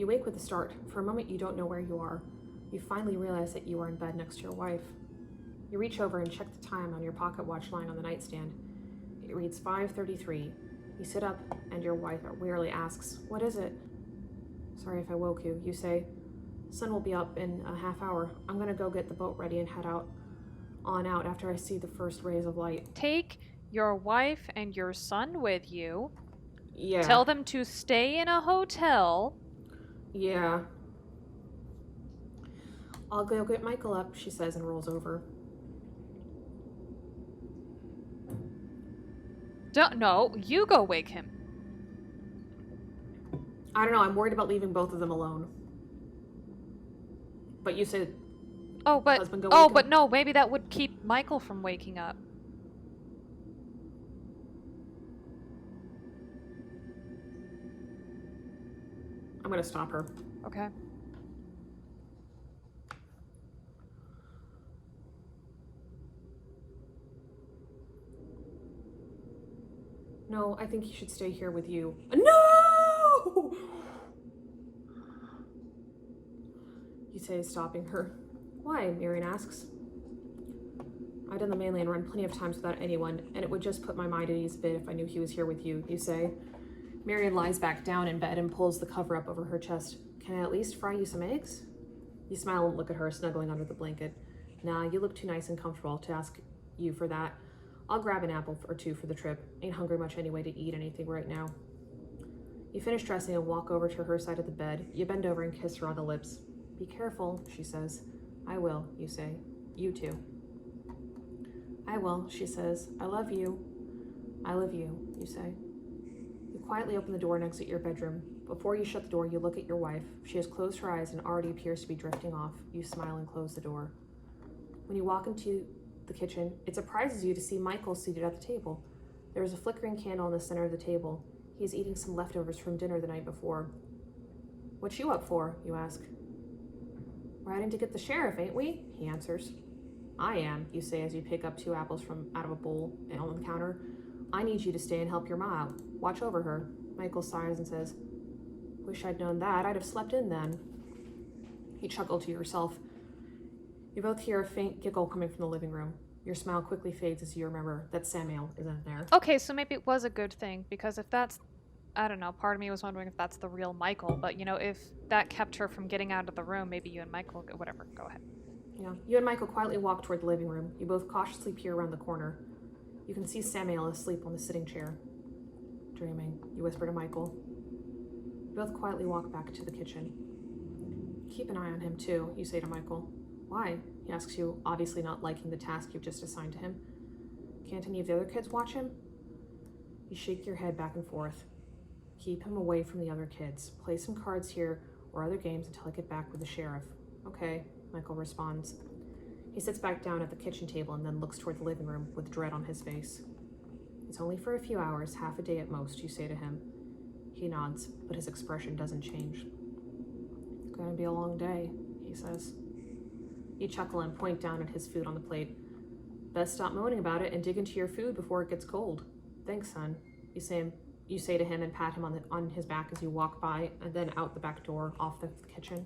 You wake with a start. For a moment, you don't know where you are. You finally realize that you are in bed next to your wife. You reach over and check the time on your pocket watch lying on the nightstand. It reads 5:33. You sit up, and your wife wearily asks, "What is it?" "Sorry if I woke you," you say. "Sun will be up in a half hour. I'm gonna go get the boat ready and head out after I see the first rays of light." Take your wife and your son with you. Yeah. Tell them to stay in a hotel. Yeah. "I'll go get Michael up," she says and rolls over. No, you go wake him. I don't know, I'm worried about leaving both of them alone. But you said husband go wake him? but no, maybe that would keep Michael from waking up. I'm gonna stop her. Okay. "No, I think he should stay here with you." No! You say, stopping her. "Why?" Marion asks. "I've done the mainland run plenty of times without anyone, and it would just put my mind at ease a bit if I knew he was here with you," you say. Marion lies back down in bed and pulls the cover up over her chest. "Can I at least fry you some eggs?" You smile and look at her, snuggling under the blanket. "Nah, you look too nice and comfortable to ask you for that. I'll grab an apple or two for the trip. Ain't hungry much anyway to eat anything right now." You finish dressing and walk over to her side of the bed. You bend over and kiss her on the lips. "Be careful," she says. "I will," you say. "You too." "I will," she says. "I love you." "I love you," you say. You quietly open the door and exit your bedroom. Before you shut the door, you look at your wife. She has closed her eyes and already appears to be drifting off. You smile and close the door. When you walk into the kitchen, it surprises you to see Michael seated at the table. There is a flickering candle in the center of the table. He is eating some leftovers from dinner the night before. "What you up for?" you ask. "Riding to get the sheriff, ain't we?" he answers. "I am," you say as you pick up 2 apples from out of a bowl on the counter. "I need you to stay and help your ma out. Watch over her." Michael sighs and says, "Wish I'd known that. I'd have slept in then." You chuckle to yourself. You both hear a faint giggle coming from the living room. Your smile quickly fades as you remember that Samuel isn't there. Okay, so maybe it was a good thing, because if that's... I don't know, part of me was wondering if that's the real Michael, but, you know, if that kept her from getting out of the room, maybe you and Michael... Whatever, go ahead. Yeah. You and Michael quietly walk toward the living room. You both cautiously peer around the corner. You can see Samuel asleep on the sitting chair. "Dreaming," you whisper to Michael. You both quietly walk back to the kitchen. "Keep an eye on him, too," you say to Michael. "Why?" he asks you, obviously not liking the task you've just assigned to him. "Can't any of the other kids watch him?" You shake your head back and forth. "Keep him away from the other kids. Play some cards here or other games until I get back with the sheriff." "Okay," Michael responds. He sits back down at the kitchen table and then looks toward the living room with dread on his face. "It's only for a few hours, half a day at most," you say to him. He nods, but his expression doesn't change. "Gonna be a long day," he says. You chuckle and point down at his food on the plate. "Best stop moaning about it and dig into your food before it gets cold." "Thanks, son," you say to him and pat him on his back as you walk by and then out the back door off the kitchen.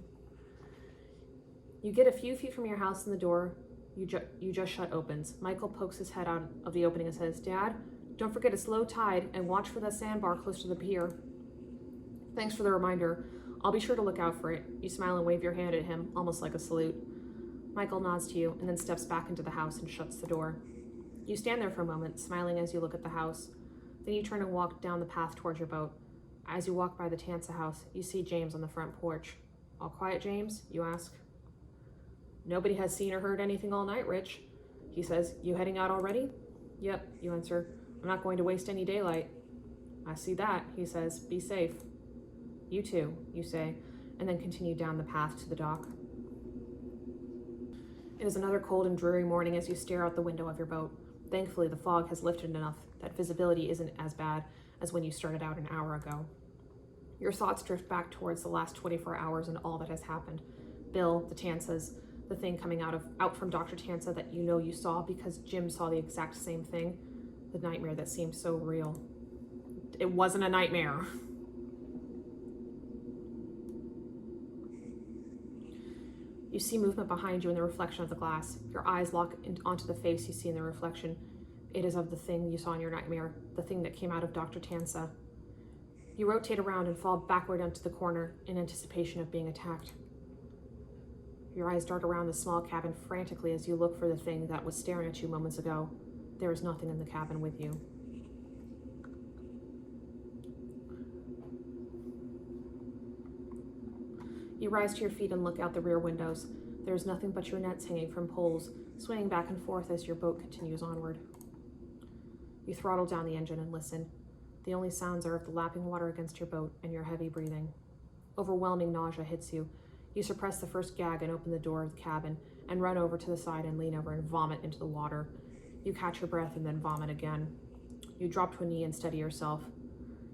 You get a few feet from your house and the door you just shut opens. Michael pokes his head out of the opening and says, "Dad, don't forget it's low tide and watch for that sandbar close to the pier." "Thanks for the reminder. I'll be sure to look out for it." You smile and wave your hand at him, almost like a salute. Michael nods to you and then steps back into the house and shuts the door. You stand there for a moment, smiling as you look at the house. Then you turn and walk down the path towards your boat. As you walk by the Tansa house, you see James on the front porch. "All quiet, James?" you ask. "Nobody has seen or heard anything all night, Rich," he says. "You heading out already?" "Yep," you answer. "I'm not going to waste any daylight." "I see that," he says. "Be safe." "You too," you say, and then continue down the path to the dock. It is another cold and dreary morning as you stare out the window of your boat. Thankfully, the fog has lifted enough that visibility isn't as bad as when you started out an hour ago. Your thoughts drift back towards the last 24 hours and all that has happened. Bill, the Tansas, the thing coming out from Dr. Tansa that you know you saw because Jim saw the exact same thing. The nightmare that seemed so real. It wasn't a nightmare. You see movement behind you in the reflection of the glass. Your eyes lock onto the face you see in the reflection. It is of the thing you saw in your nightmare, the thing that came out of Dr. Tansa. You rotate around and fall backward onto the corner in anticipation of being attacked. Your eyes dart around the small cabin frantically as you look for the thing that was staring at you moments ago. There is nothing in the cabin with you. You rise to your feet and look out the rear windows. There is nothing but your nets hanging from poles, swaying back and forth as your boat continues onward. You throttle down the engine and listen. The only sounds are of the lapping water against your boat and your heavy breathing. Overwhelming nausea hits you. You suppress the first gag and open the door of the cabin and run over to the side and lean over and vomit into the water. You catch your breath and then vomit again. You drop to a knee and steady yourself.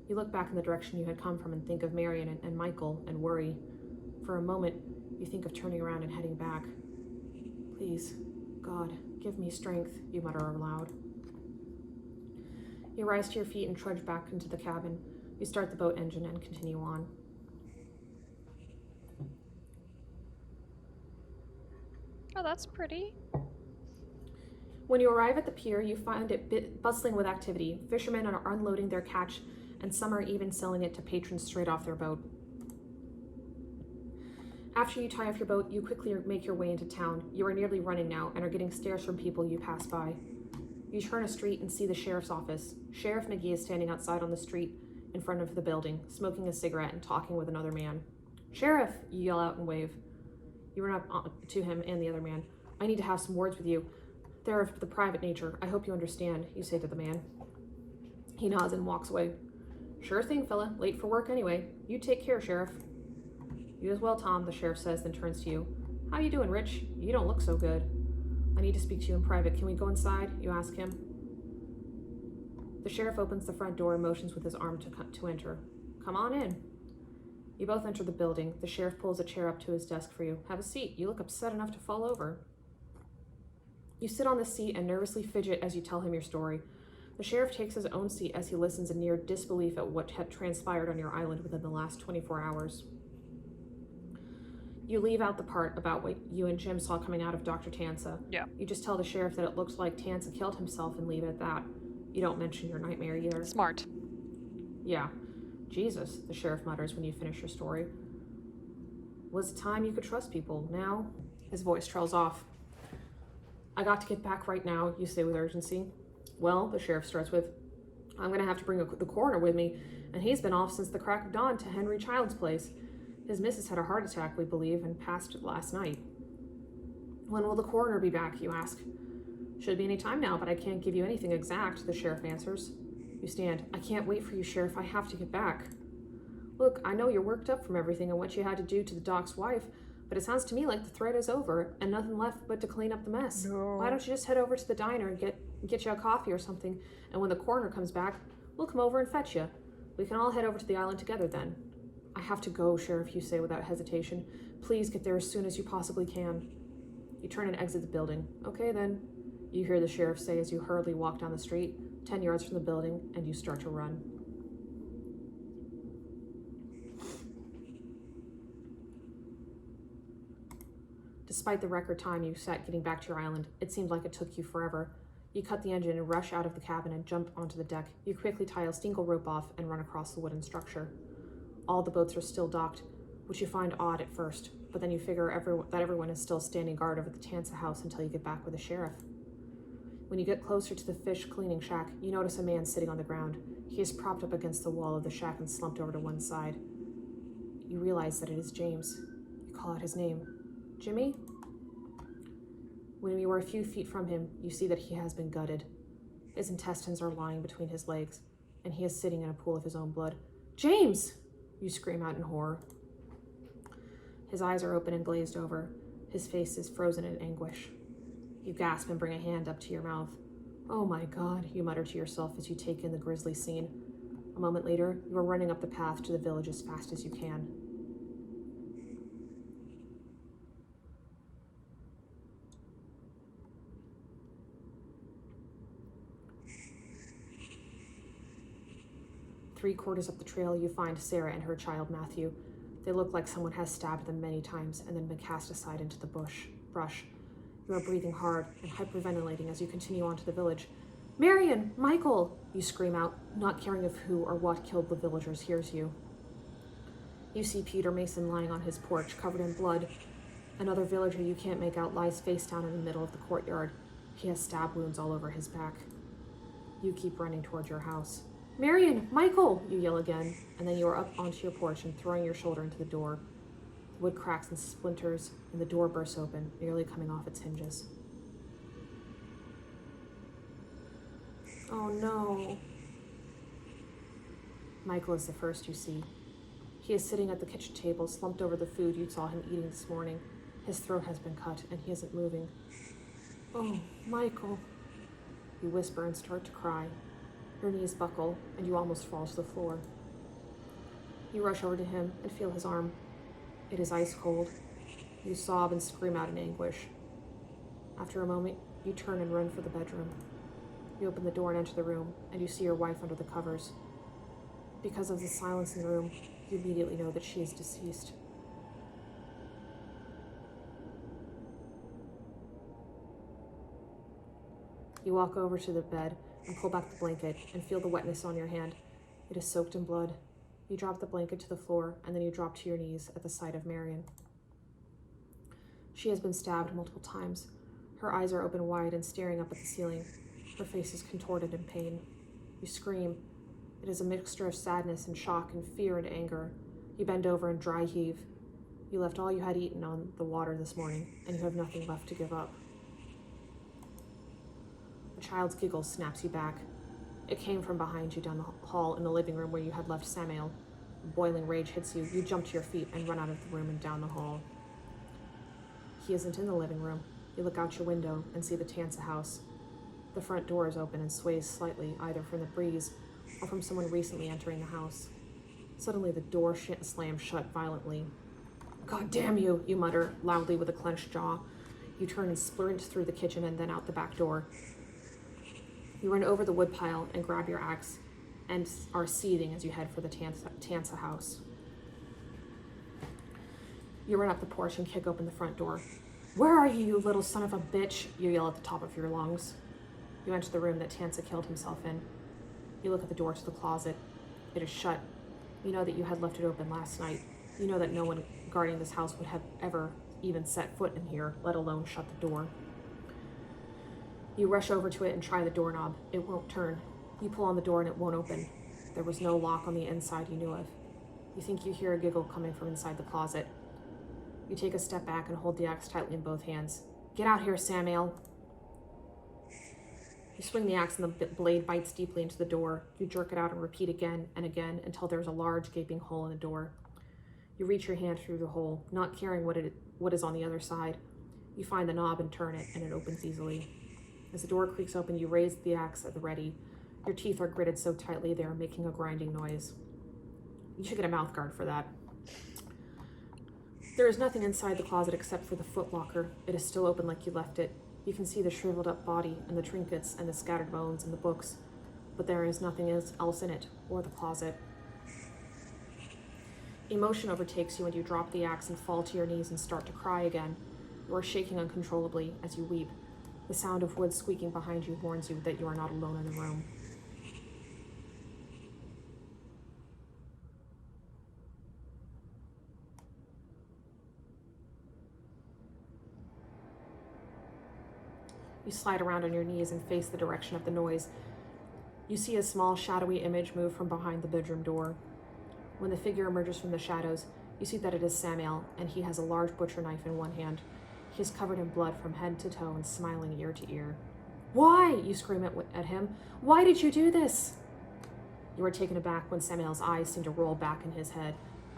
You look back in the direction you had come from and think of Marion and Michael and worry. For a moment, you think of turning around and heading back. Please, God, give me strength, you mutter aloud. You rise to your feet and trudge back into the cabin. You start the boat engine and continue on. Oh, that's pretty. When you arrive at the pier, you find it bustling with activity. Fishermen are unloading their catch, and some are even selling it to patrons straight off their boat. After you tie off your boat, you quickly make your way into town. You are nearly running now and are getting stares from people you pass by. You turn a street and see the sheriff's office. Sheriff McGee is standing outside on the street in front of the building, smoking a cigarette and talking with another man. Sheriff, you yell out and wave. You run up to him and the other man. I need to have some words with you. They're of the private nature. I hope you understand, you say to the man. He nods and walks away. Sure thing, fella. Late for work anyway. You take care, Sheriff. You as well, Tom, the sheriff says, then turns to you. How you doing, Rich? You don't look so good. I need to speak to you in private. Can we go inside? You ask him. The sheriff opens the front door and motions with his arm to enter. Come on in. You both enter the building. The sheriff pulls a chair up to his desk for you. Have a seat. You look upset enough to fall over. You sit on the seat and nervously fidget as you tell him your story. The sheriff takes his own seat as he listens in near disbelief at what had transpired on your island within the last 24 hours. You leave out the part about what you and Jim saw coming out of Dr. Tansa. Yeah. You just tell the sheriff that it looks like Tansa killed himself and leave it at that. You don't mention your nightmare either. Smart. Yeah. Jesus, the sheriff mutters when you finish your story. Was it time you could trust people? Now? His voice trails off. I got to get back right now, you say with urgency. Well, the sheriff starts with, I'm going to have to bring the coroner with me, and he's been off since the crack of dawn to Henry Child's place. His missus had a heart attack, we believe, and passed last night. When will the coroner be back, you ask. Should be any time now, but I can't give you anything exact, the sheriff answers. You stand. I can't wait for you, Sheriff. I have to get back. Look, I know you're worked up from everything and what you had to do to the doc's wife, but it sounds to me like the threat is over and nothing left but to clean up the mess. No. Why don't you just head over to the diner and get you a coffee or something, and when the coroner comes back, we'll come over and fetch you. We can all head over to the island together then. I have to go, Sheriff, you say without hesitation. Please get there as soon as you possibly can. You turn and exit the building. Okay, then, you hear the sheriff say as you hurriedly walk down the street, 10 yards from the building, and you start to run. Despite the record time you set getting back to your island, it seemed like it took you forever. You cut the engine and rush out of the cabin and jump onto the deck. You quickly tie a single rope off and run across the wooden structure. All the boats are still docked, which you find odd at first, but then you figure that everyone is still standing guard over the Tansa house until you get back with the sheriff. When you get closer to the fish cleaning shack, you notice a man sitting on the ground. He is propped up against the wall of the shack and slumped over to one side. You realize that it is James. You call out his name. Jimmy? When you are a few feet from him, you see that he has been gutted. His intestines are lying between his legs, and he is sitting in a pool of his own blood. James! You scream out in horror. His eyes are open and glazed over. His face is frozen in anguish. You gasp and bring a hand up to your mouth. Oh my God, you mutter to yourself as you take in the grisly scene. A moment later, you are running up the path to the village as fast as you can. Three-quarters up the trail, you find Sarah and her child, Matthew. They look like someone has stabbed them many times and then been cast aside into the brush. You are breathing hard and hyperventilating as you continue on to the village. Marion! Michael! You scream out, not caring if who or what killed the villagers hears you. You see Peter Mason lying on his porch, covered in blood. Another villager you can't make out lies face down in the middle of the courtyard. He has stab wounds all over his back. You keep running towards your house. Marion! Michael! You yell again, and then you are up onto your porch and throwing your shoulder into the door. The wood cracks and splinters, and the door bursts open, nearly coming off its hinges. Oh no. Michael is the first you see. He is sitting at the kitchen table, slumped over the food you saw him eating this morning. His throat has been cut, and he isn't moving. Oh, Michael. You whisper and start to cry. Your knees buckle, and you almost fall to the floor. You rush over to him and feel his arm. It is ice cold. You sob and scream out in anguish. After a moment, you turn and run for the bedroom. You open the door and enter the room, and you see your wife under the covers. Because of the silence in the room, you immediately know that she is deceased. You walk over to the bed and pull back the blanket and feel the wetness on your hand. It is soaked in blood. You drop the blanket to the floor, and then you drop to your knees at the sight of Marion. She has been stabbed multiple times. Her eyes are open wide and staring up at the ceiling. Her face is contorted in pain. You scream. It is a mixture of sadness and shock and fear and anger. You bend over and dry heave. You left all you had eaten on the water this morning, and you have nothing left to give up. A child's giggle snaps you back. It came from behind you down the hall in the living room where you had left Samuel. Boiling rage hits you. You jump to your feet and run out of the room and down the hall. He isn't in the living room. You look out your window and see the Tansa house. The front door is open and sways slightly, either from the breeze or from someone recently entering the house. Suddenly, the door slams shut violently. God damn you, you mutter loudly with a clenched jaw. You turn and sprint through the kitchen and then out the back door. You run over the woodpile and grab your axe and are seething as you head for the Tansa house. You run up the porch and kick open the front door. Where are you, you little son of a bitch? You yell at the top of your lungs. You enter the room that Tansa killed himself in. You look at the door to the closet. It is shut. You know that you had left it open last night. You know that no one guarding this house would have ever even set foot in here, let alone shut the door. You rush over to it and try the doorknob. It won't turn. You pull on the door and it won't open. There was no lock on the inside you knew of. You think you hear a giggle coming from inside the closet. You take a step back and hold the axe tightly in both hands. Get out here, Samuel. You swing the axe and the blade bites deeply into the door. You jerk it out and repeat again and again until there's a large gaping hole in the door. You reach your hand through the hole, not caring what is on the other side. You find the knob and turn it, and it opens easily. As the door creaks open, you raise the axe at the ready. Your teeth are gritted so tightly they are making a grinding noise. You should get a mouth guard for that. There is nothing inside the closet except for the footlocker. It is still open like you left it. You can see the shriveled up body and the trinkets and the scattered bones and the books, but there is nothing else in it, or the closet. Emotion overtakes you and you drop the axe and fall to your knees and start to cry again. You are shaking uncontrollably as you weep. The sound of wood squeaking behind you warns you that you are not alone in the room. You slide around on your knees and face the direction of the noise. You see a small, shadowy image move from behind the bedroom door. When the figure emerges from the shadows, you see that it is Samuel, and he has a large butcher knife in one hand. He is covered in blood from head to toe and smiling ear to ear. Why? You scream at him. Why did you do this? You are taken aback when Samuel's eyes seem to roll back in his head.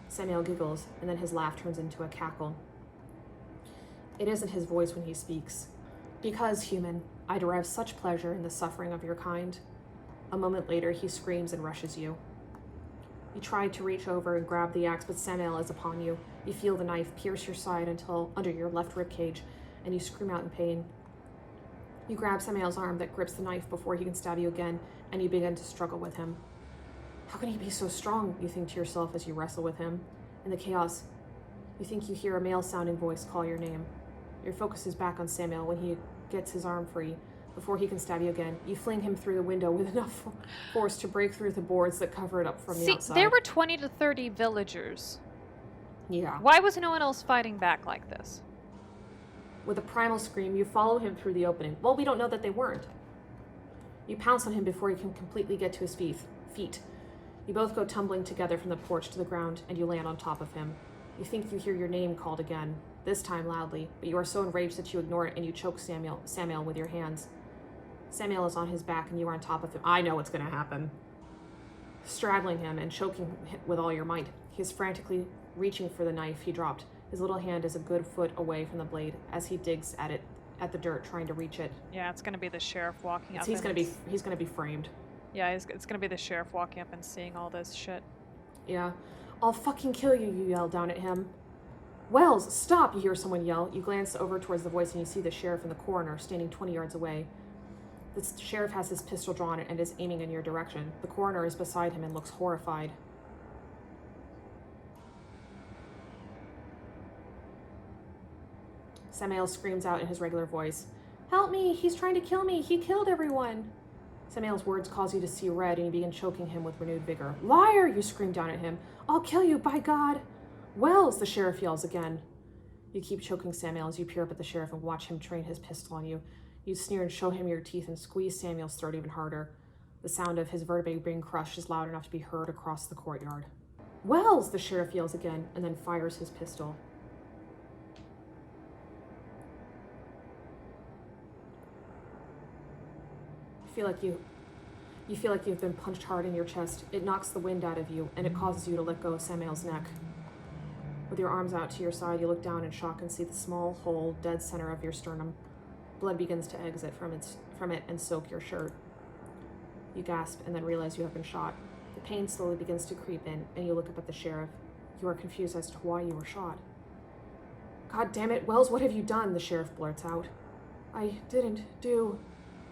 Samuel giggles, and then his laugh turns into a cackle. It isn't his voice when he speaks. Because, human, I derive such pleasure in the suffering of your kind. A moment later, he screams and rushes you. You try to reach over and grab the axe, but Samuel is upon you. You feel the knife pierce your side until under your left ribcage, and you scream out in pain. You grab Samuel's arm that grips the knife before he can stab you again, and you begin to struggle with him. How can he be so strong, you think to yourself as you wrestle with him? In the chaos, you think you hear a male-sounding voice call your name. Your focus is back on Samuel when he gets his arm free. Before he can stab you again, you fling him through the window with enough force to break through the boards that cover it up from the outside. There were 20 to 30 villagers. Yeah. Why was no one else fighting back like this? With a primal scream, you follow him through the opening. Well, we don't know that they weren't. You pounce on him before he can completely get to his feet. You both go tumbling together from the porch to the ground, and you land on top of him. You think you hear your name called again, this time loudly, but you are so enraged that you ignore it and you choke Samuel with your hands. Samuel is on his back and you are on top of him. I know what's going to happen. Straddling him and choking him with all your might. He is frantically reaching for the knife he dropped. His little hand is a good foot away from the blade as he digs at the dirt, trying to reach it. Yeah, it's going to be the sheriff walking up. He's going to be framed. Yeah, it's going to be the sheriff walking up and seeing all this shit. Yeah. I'll fucking kill you, you yell down at him. Wells, stop, you hear someone yell. You glance over towards the voice and you see the sheriff and the coroner standing 20 yards away. The sheriff has his pistol drawn and is aiming in your direction. The coroner is beside him and looks horrified. Samuel screams out in his regular voice, "Help me! He's trying to kill me! He killed everyone!" Samuel's words cause you to see red and you begin choking him with renewed vigor. "Liar!" you scream down at him. "I'll kill you, by God!" "Wells!" the sheriff yells again. You keep choking Samuel as you peer up at the sheriff and watch him train his pistol on you. You sneer and show him your teeth and squeeze Samuel's throat even harder. The sound of his vertebrae being crushed is loud enough to be heard across the courtyard. "Wells!" the sheriff yells again and then fires his pistol. You feel like you've been punched hard in your chest. It knocks the wind out of you, and it causes you to let go of Samuel's neck. With your arms out to your side, you look down in shock and see the small hole dead center of your sternum. Blood begins to exit from it and soak your shirt. You gasp and then realize you have been shot. The pain slowly begins to creep in, and you look up at the sheriff. You are confused as to why you were shot. "God damn it, Wells, what have you done?" the sheriff blurts out. "I didn't do..."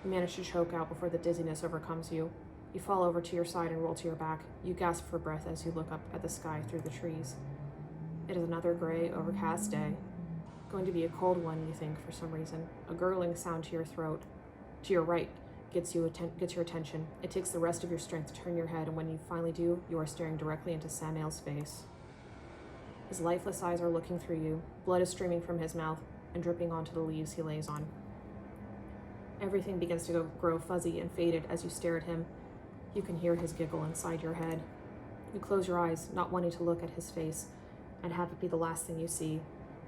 You manage to choke out before the dizziness overcomes you. You fall over to your side and roll to your back. You gasp for breath as you look up at the sky through the trees. It is another gray, overcast day. Going to be a cold one, you think, for some reason. A gurgling sound to your throat, to your right, gets your attention. It takes the rest of your strength to turn your head, and when you finally do, you are staring directly into Samuel's face. His lifeless eyes are looking through you. Blood is streaming from his mouth and dripping onto the leaves he lays on. Everything begins to grow fuzzy and faded as you stare at him. You can hear his giggle inside your head. You close your eyes, not wanting to look at his face, and have it be the last thing you see.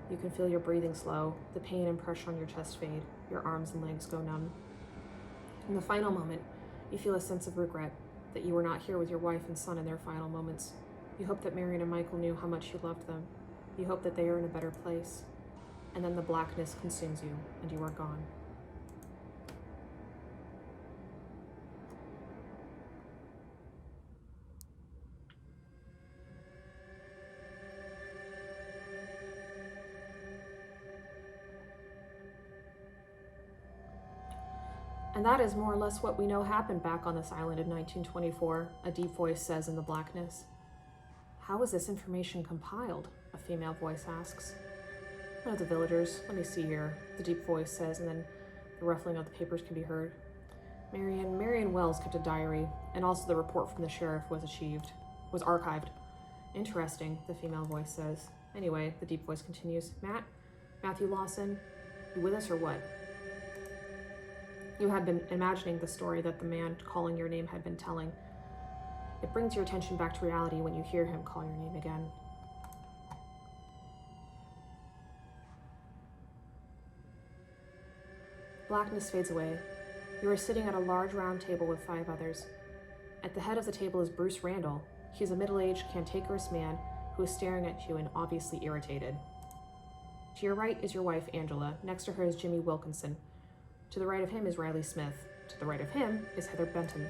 You can feel your breathing slow, the pain and pressure on your chest fade, your arms and legs go numb. In the final moment, you feel a sense of regret that you were not here with your wife and son in their final moments. You hope that Marion and Michael knew how much you loved them. You hope that they are in a better place. And then the blackness consumes you, and you are gone. And that is more or less what we know happened back on this island in 1924, a deep voice says in the blackness. "How was this information compiled?" a female voice asks. "One of the villagers. Let me see here," the deep voice says, and then the ruffling of the papers can be heard. Marion Wells kept a diary, and also the report from the sheriff was archived. "Interesting," the female voice says. "Anyway," the deep voice continues, Matthew Lawson, you with us or what?" You had been imagining the story that the man calling your name had been telling. It brings your attention back to reality when you hear him call your name again. Blackness fades away. You are sitting at a large round table with 5 others. At the head of the table is Bruce Randall. He is a middle-aged, cantankerous man who is staring at you and obviously irritated. To your right is your wife, Angela. Next to her is Jimmy Wilkinson. To the right of him is Riley Smith. To the right of him is Heather Benton.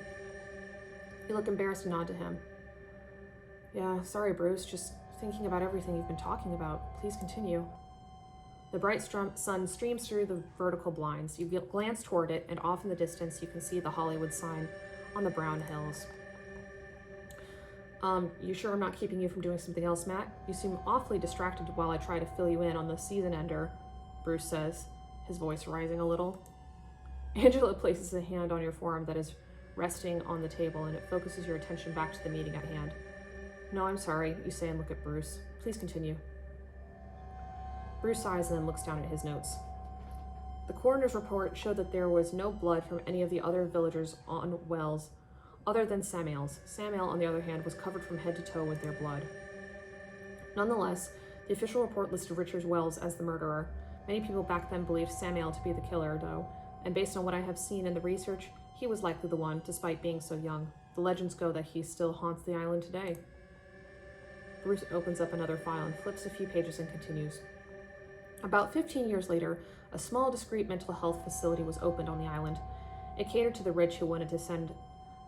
You look embarrassed and nod to him. "Yeah, sorry, Bruce. Just thinking about everything you've been talking about. Please continue." The bright sun streams through the vertical blinds. You glance toward it, and off in the distance you can see the Hollywood sign on the brown hills. You sure I'm not keeping you from doing something else, Matt? You seem awfully distracted while I try to fill you in on the season ender, Bruce says, his voice rising a little. Angela places a hand on your forearm that is resting on the table, and it focuses your attention back to the meeting at hand. No, I'm sorry, you say and look at Bruce. Please continue. Bruce sighs and then looks down at his notes. The coroner's report showed that there was no blood from any of the other villagers on Wells, other than Samuel's. Samuel, on the other hand, was covered from head to toe with their blood. Nonetheless, the official report listed Richard Wells as the murderer. Many people back then believed Samuel to be the killer, though, and based on what I have seen in the research, he was likely the one, despite being so young. The legends go that he still haunts the island today. Bruce opens up another file and flips a few pages and continues. About 15 years later, a small, discreet mental health facility was opened on the island. It catered to the rich who wanted to send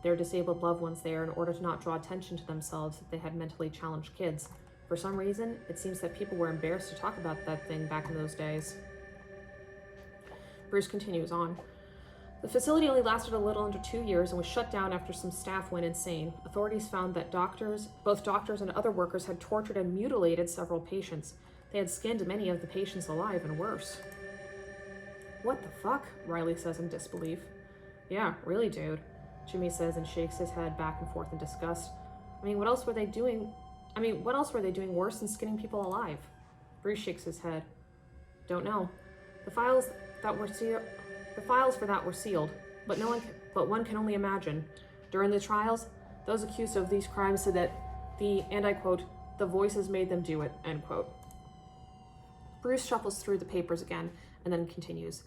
their disabled loved ones there in order to not draw attention to themselves if they had mentally challenged kids. For some reason, it seems that people were embarrassed to talk about that thing back in those days. Bruce continues on. The facility only lasted a little under 2 years and was shut down after some staff went insane. Authorities found that both doctors and other workers had tortured and mutilated several patients. They had skinned many of the patients alive and worse. What the fuck? Riley says in disbelief. Yeah, really, dude, Jimmy says and shakes his head back and forth in disgust. What else were they doing worse than skinning people alive? Bruce shakes his head. Don't know. The files for that were sealed, but one can only imagine. During the trials, those accused of these crimes said that and I quote, the voices made them do it, end quote. Bruce shuffles through the papers again and then continues.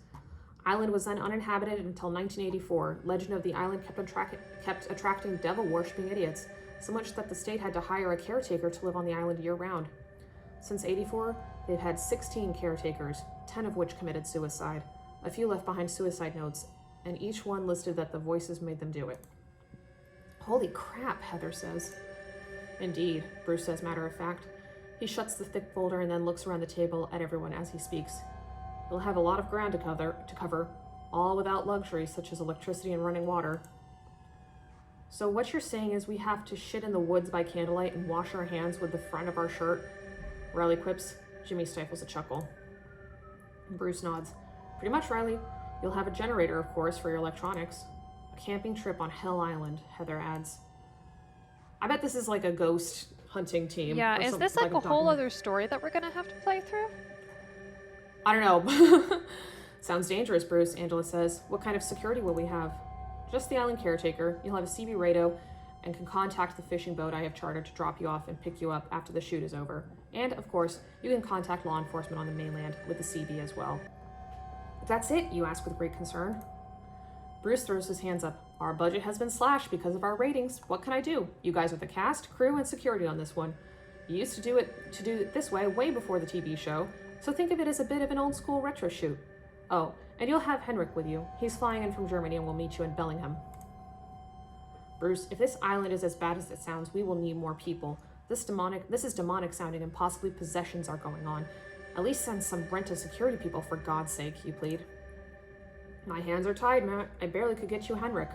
Island was then uninhabited until 1984. Legend of the island kept attracting devil-worshipping idiots, so much that the state had to hire a caretaker to live on the island year-round. Since '84, they've had 16 caretakers, 10 of which committed suicide. A few left behind suicide notes, and each one listed that the voices made them do it. Holy crap, Heather says. Indeed, Bruce says matter of fact. He shuts the thick folder and then looks around the table at everyone as he speaks. You'll have a lot of ground to cover, all without luxuries such as electricity and running water. So what you're saying is we have to shit in the woods by candlelight and wash our hands with the front of our shirt? Riley quips. Jimmy stifles a chuckle. Bruce nods. Pretty much, Riley. You'll have a generator, of course, for your electronics. A camping trip on Hell Island, Heather adds. I bet this is like a ghost hunting team. Yeah, is this like a whole other story that we're gonna have to play through? I don't know. Sounds dangerous, Bruce, Angela says. What kind of security will we have? Just the island caretaker. You'll have a CB radio and can contact the fishing boat I have chartered to drop you off and pick you up after the shoot is over. And, of course, you can contact law enforcement on the mainland with the CB as well. That's it, you ask with great concern. Bruce throws his hands up. Our budget has been slashed because of our ratings. What can I do? You guys are the cast, crew, and security on this one. You used to do it this way before the TV show, so think of it as a bit of an old-school retro shoot. Oh, and you'll have Henrik with you. He's flying in from Germany and will meet you in Bellingham. Bruce, if this island is as bad as it sounds, we will need more people. This is demonic sounding and possibly possessions are going on. At least send some rented security people for God's sake, you plead. My hands are tied, Matt. I barely could get you Henrik.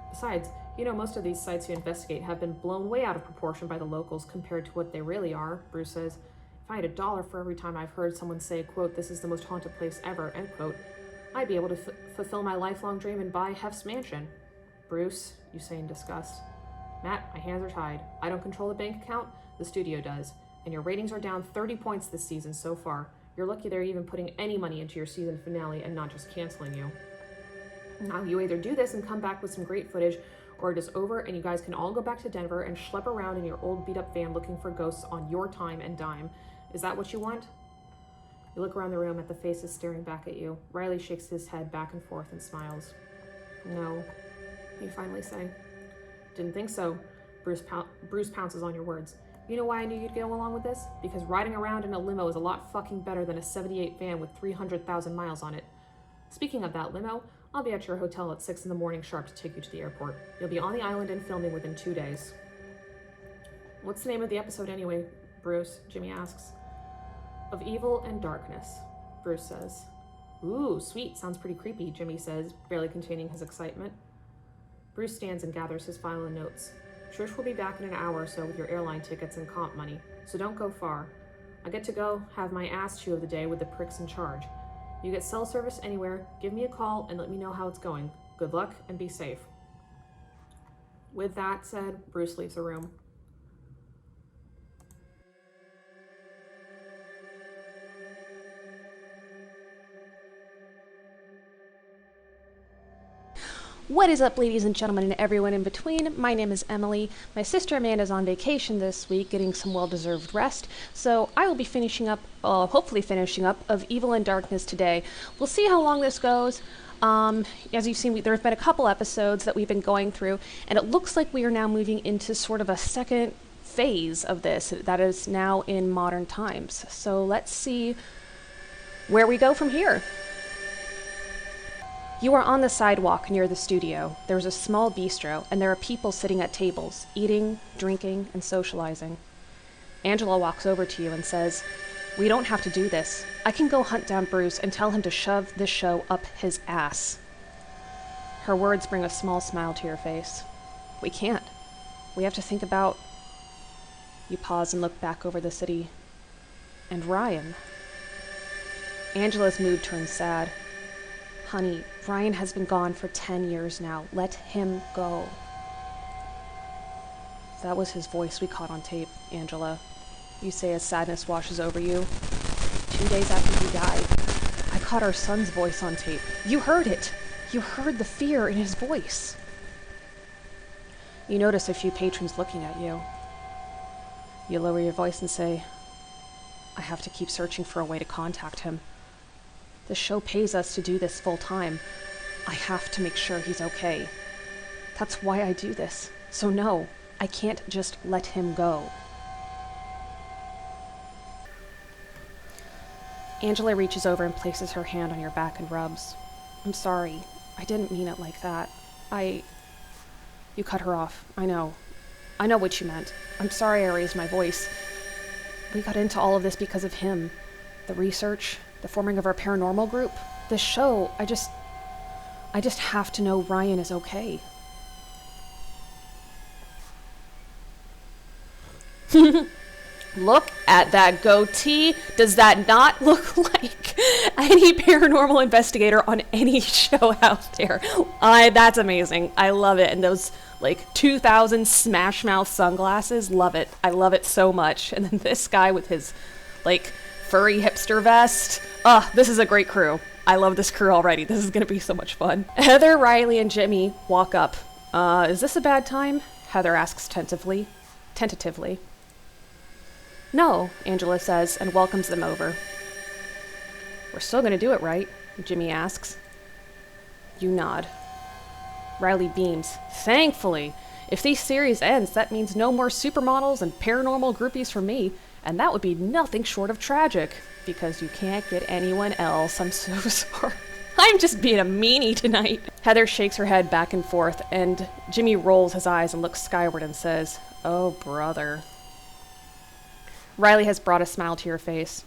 Besides, most of these sites you investigate have been blown way out of proportion by the locals compared to what they really are, Bruce says. If I had $1 for every time I've heard someone say, quote, this is the most haunted place ever, end quote, I'd be able to fulfill my lifelong dream and buy Hef's mansion. Bruce, you say in disgust. Matt, my hands are tied. I don't control the bank account, the studio does. And your ratings are down 30 points this season so far. You're lucky they're even putting any money into your season finale and not just canceling you. Now you either do this and come back with some great footage, or it is over and you guys can all go back to Denver and schlep around in your old beat-up van looking for ghosts on your time and dime. Is that what you want? You look around the room at the faces staring back at you. Riley shakes his head back and forth and smiles. No, you finally say. Didn't think so. Bruce pounces on your words. You know why I knew you'd go along with this? Because riding around in a limo is a lot fucking better than a 78 van with 300,000 miles on it. Speaking of that limo, I'll be at your hotel at 6 a.m. sharp to take you to the airport. You'll be on the island and filming within 2 days. What's the name of the episode anyway, Bruce? Jimmy asks. Of Evil and Darkness, Bruce says. Ooh, sweet. Sounds pretty creepy, Jimmy says, barely containing his excitement. Bruce stands and gathers his file and notes. Trish will be back in an hour or so with your airline tickets and comp money, so don't go far. I get to go have my ass chew of the day with the pricks in charge. You get cell service anywhere, give me a call and let me know how it's going. Good luck and be safe. With that said, Bruce leaves the room. What is up, ladies and gentlemen, and everyone in between? My name is Emily. My sister Amanda's on vacation this week, getting some well-deserved rest, so I will be finishing up, hopefully finishing up, of Evil and Darkness today. We'll see how long this goes. As you've seen, there have been a couple episodes that we've been going through, and it looks like we are now moving into sort of a second phase of this that is now in modern times. So let's see where we go from here. You are on the sidewalk near the studio. There's a small bistro, and there are people sitting at tables, eating, drinking, and socializing. Angela walks over to you and says, "We don't have to do this. I can go hunt down Bruce and tell him to shove this show up his ass." Her words bring a small smile to your face. "We can't. We have to think about..." You pause and look back over the city. "And Ryan." Angela's mood turns sad. "Honey, Ryan has been gone for 10 years now. Let him go." "That was his voice we caught on tape, Angela," you say as sadness washes over you. 2 days after he died, I caught our son's voice on tape. You heard it. You heard the fear in his voice. You notice a few patrons looking at you. You lower your voice and say, "I have to keep searching for a way to contact him. The show pays us to do this full time. I have to make sure he's okay. That's why I do this. So no, I can't just let him go." Angela reaches over and places her hand on your back and rubs. "I'm sorry. I didn't mean it like that. You cut her off. I know. I know what you meant. I'm sorry I raised my voice. We got into all of this because of him. The research, the forming of our paranormal group, this show, I just have to know Ryan is okay." Look at that goatee. Does that not look like any paranormal investigator on any show out there? That's amazing. I love it. And those 2000 Smash Mouth sunglasses, love it. I love it so much. And then this guy with his furry hipster vest. This is a great crew. I love this crew already. This is going to be so much fun. Heather, Riley, and Jimmy walk up. Is this a bad time?" Heather asks tentatively. "No," Angela says, and welcomes them over. "We're still going to do it, right?" Jimmy asks. You nod. Riley beams. "Thankfully. If this series ends, that means no more supermodels and paranormal groupies for me. And that would be nothing short of tragic, because you can't get anyone else. I'm so sorry. I'm just being a meanie tonight." Heather shakes her head back and forth, and Jimmy rolls his eyes and looks skyward and says, "Oh, brother." Riley has brought a smile to your face.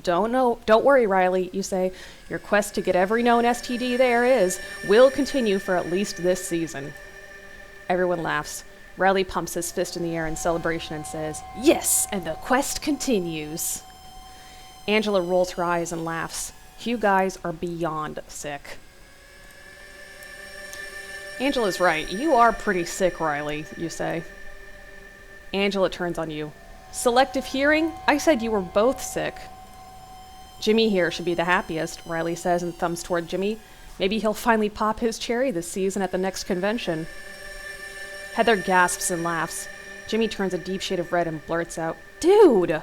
Don't worry, Riley," you say. "Your quest to get every known STD there is will continue for at least this season." Everyone laughs. Riley pumps his fist in the air in celebration and says, "Yes, and the quest continues." Angela rolls her eyes and laughs. "You guys are beyond sick." Angela's right. "You are pretty sick, Riley," you say. Angela turns on you. "Selective hearing? I said you were both sick." "Jimmy here should be the happiest," Riley says and thumbs toward Jimmy. "Maybe he'll finally pop his cherry this season at the next convention." Heather gasps and laughs. Jimmy turns a deep shade of red and blurts out, "Dude!"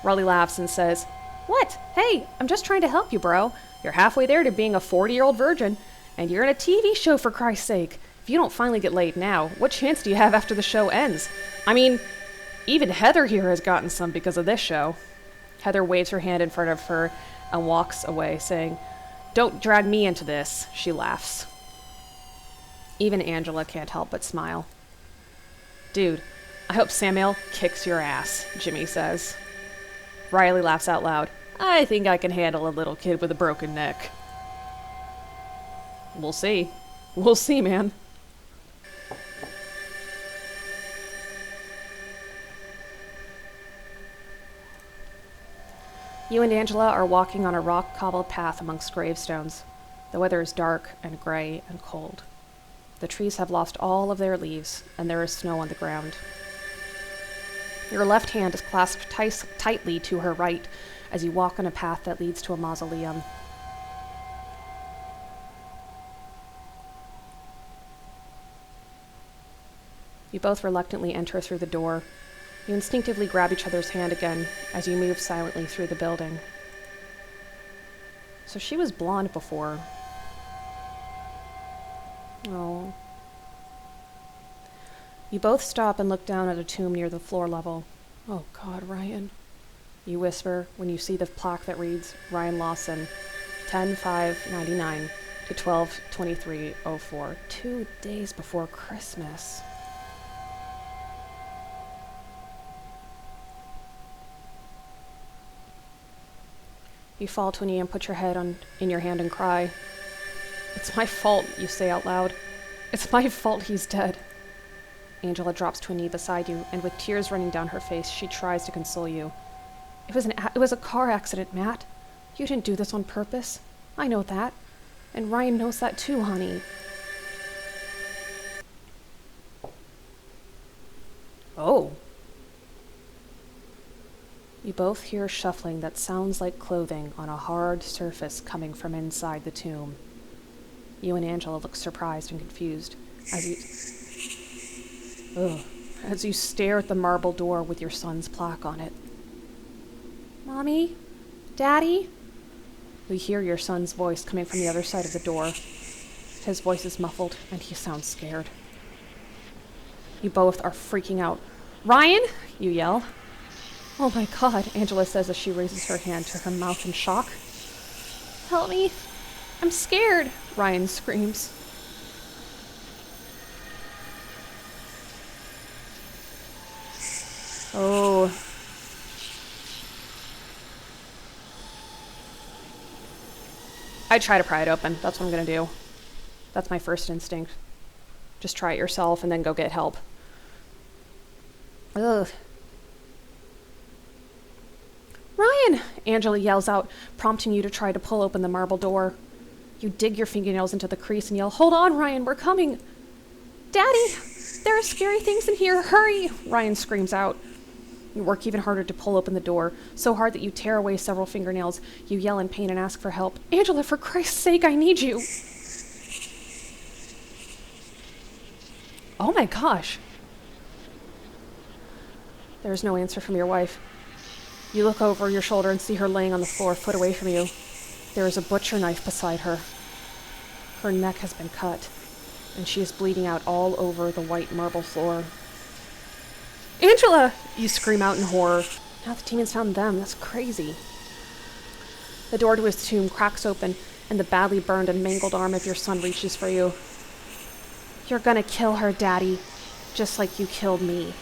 Riley laughs and says, "What? Hey, I'm just trying to help you, bro. You're halfway there to being a 40-year-old virgin, and you're in a TV show, for Christ's sake. If you don't finally get laid now, what chance do you have after the show ends? I mean, even Heather here has gotten some because of this show." Heather waves her hand in front of her and walks away, saying, "Don't drag me into this," she laughs. Even Angela can't help but smile. "Dude, I hope Samuel kicks your ass," Jimmy says. Riley laughs out loud. "I think I can handle a little kid with a broken neck." We'll see. We'll see, man. You and Angela are walking on a rock-cobbled path amongst gravestones. The weather is dark and gray and cold. The trees have lost all of their leaves, and there is snow on the ground. Your left hand is clasped tightly to her right as you walk on a path that leads to a mausoleum. You both reluctantly enter through the door. You instinctively grab each other's hand again as you move silently through the building. So she was blonde before. Oh. You both stop and look down at a tomb near the floor level. Oh God, Ryan. You whisper when you see the plaque that reads Ryan Lawson, 10/5/99 to 12/23/04, 2 days before Christmas. You fall to a knee and put your head in your hand and cry. It's my fault, you say out loud. It's my fault he's dead. Angela drops to a knee beside you, and with tears running down her face, she tries to console you. It was a car accident, Matt. You didn't do this on purpose. I know that. And Ryan knows that too, honey. Oh. You both hear shuffling that sounds like clothing on a hard surface coming from inside the tomb. You and Angela look surprised and confused as you stare at the marble door with your son's plaque on it. Mommy? Daddy? We hear your son's voice coming from the other side of the door. His voice is muffled, and he sounds scared. You both are freaking out. Ryan? You yell. Oh my God, Angela says as she raises her hand to her mouth in shock. Help me. I'm scared, Ryan screams. Oh. I try to pry it open. That's what I'm going to do. That's my first instinct. Just try it yourself and then go get help. Ugh. Ryan! Angela yells out, prompting you to try to pull open the marble door. You dig your fingernails into the crease and yell, Hold on, Ryan, we're coming! Daddy! There are scary things in here, hurry! Ryan screams out. You work even harder to pull open the door, so hard that you tear away several fingernails. You yell in pain and ask for help. Angela, for Christ's sake, I need you! Oh my gosh! There's no answer from your wife. You look over your shoulder and see her laying on the floor, a foot away from you. There is a butcher knife beside her. Her neck has been cut, and she is bleeding out all over the white marble floor. Angela! You scream out in horror. Now the demons found them. That's crazy. The door to his tomb cracks open, and the badly burned and mangled arm of your son reaches for you. You're gonna kill her, Daddy, just like you killed me.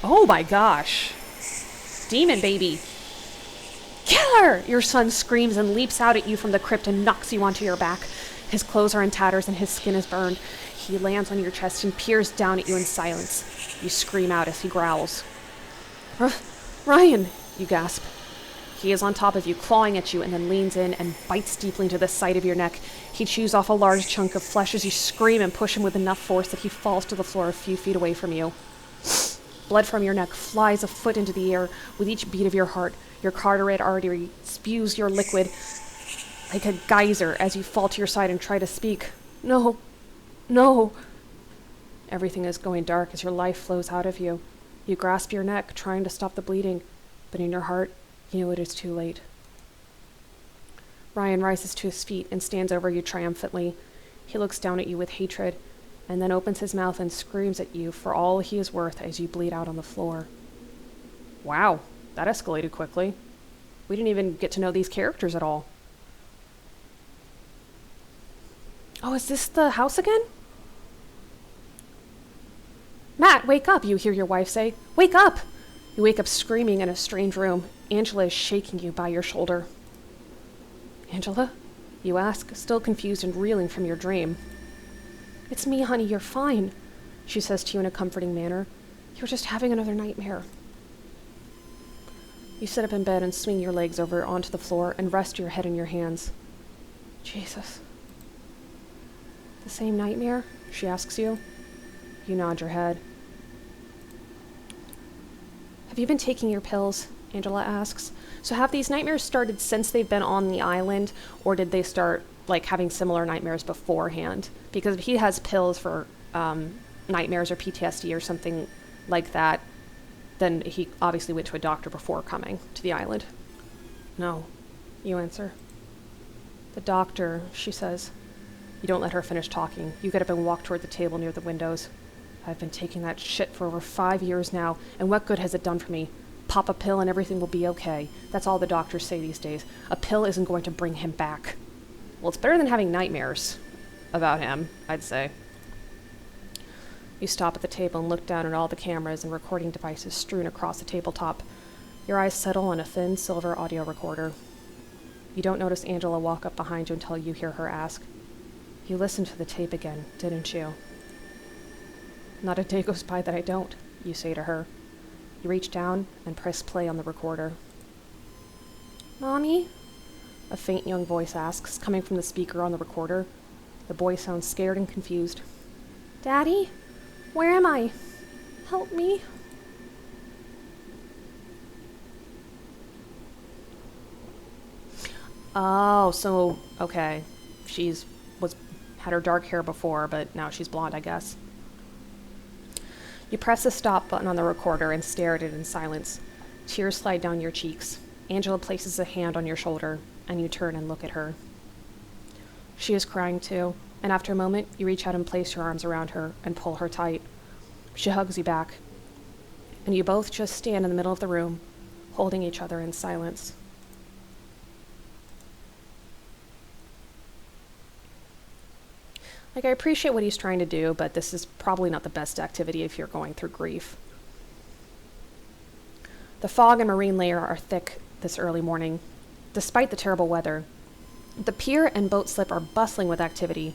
Oh my gosh. Demon baby. Kill her! Your son screams and leaps out at you from the crypt and knocks you onto your back. His clothes are in tatters and his skin is burned. He lands on your chest and peers down at you in silence. You scream out as he growls. Ryan, you gasp. He is on top of you, clawing at you, and then leans in and bites deeply into the side of your neck. He chews off a large chunk of flesh as you scream and push him with enough force that he falls to the floor a few feet away from you. Blood from your neck flies a foot into the air with each beat of your heart. Your carotid artery spews your liquid like a geyser as you fall to your side and try to speak. No. No. Everything is going dark as your life flows out of you. You grasp your neck, trying to stop the bleeding, but in your heart, you know it is too late. Ryan rises to his feet and stands over you triumphantly. He looks down at you with hatred, and then opens his mouth and screams at you for all he is worth as you bleed out on the floor. Wow, that escalated quickly. We didn't even get to know these characters at all. Oh, is this the house again? Matt, wake up, you hear your wife say. Wake up! You wake up screaming in a strange room. Angela is shaking you by your shoulder. Angela? You ask, still confused and reeling from your dream. It's me, honey, you're fine, she says to you in a comforting manner. You're just having another nightmare. You sit up in bed and swing your legs over onto the floor and rest your head in your hands. Jesus. The same nightmare? She asks you. You nod your head. Have you been taking your pills? Angela asks. So have these nightmares started since they've been on the island, or did they start like having similar nightmares beforehand? Because if he has pills for nightmares or PTSD or something like that, then he obviously went to a doctor before coming to the island. No, you answer. The doctor, she says. You don't let her finish talking. You get up and walk toward the table near the windows. I've been taking that shit for over 5 years now, and what good has it done for me? Pop a pill and everything will be okay. That's all the doctors say these days. A pill isn't going to bring him back. Well, it's better than having nightmares about him, I'd say. You stop at the table and look down at all the cameras and recording devices strewn across the tabletop. Your eyes settle on a thin silver audio recorder. You don't notice Angela walk up behind you until you hear her ask, "You listened to the tape again, didn't you?" "Not a day goes by that I don't," you say to her. You reach down and press play on the recorder. "Mommy?" a faint young voice asks, coming from the speaker on the recorder. The boy sounds scared and confused. "Daddy? Where am I? Help me." Oh, so, okay. Had her dark hair before, but now she's blonde, I guess. You press the stop button on the recorder and stare at it in silence. Tears slide down your cheeks. Angela places a hand on your shoulder, and you turn and look at her. She is crying too, and after a moment, you reach out and place your arms around her and pull her tight. She hugs you back, and you both just stand in the middle of the room, holding each other in silence. I appreciate what he's trying to do, but this is probably not the best activity if you're going through grief. The fog and marine layer are thick this early morning. Despite the terrible weather, the pier and boat slip are bustling with activity.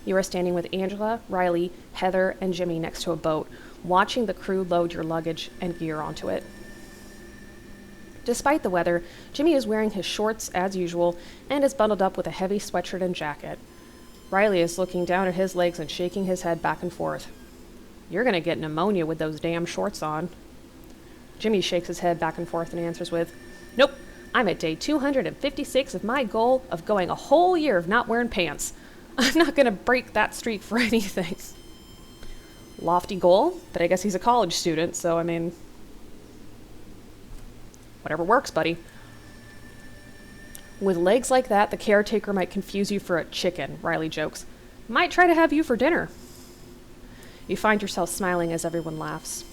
You are standing with Angela, Riley, Heather, and Jimmy next to a boat, watching the crew load your luggage and gear onto it. Despite the weather, Jimmy is wearing his shorts as usual and is bundled up with a heavy sweatshirt and jacket. Riley is looking down at his legs and shaking his head back and forth. "You're gonna get pneumonia with those damn shorts on." Jimmy shakes his head back and forth and answers with, "Nope, I'm at day 256 of my goal of going a whole year of not wearing pants. I'm not gonna break that streak for anything." Lofty goal, but I guess he's a college student, so I mean, whatever works, buddy. "With legs like that, the caretaker might confuse you for a chicken," Riley jokes. "Might try to have you for dinner." You find yourself smiling as everyone laughs.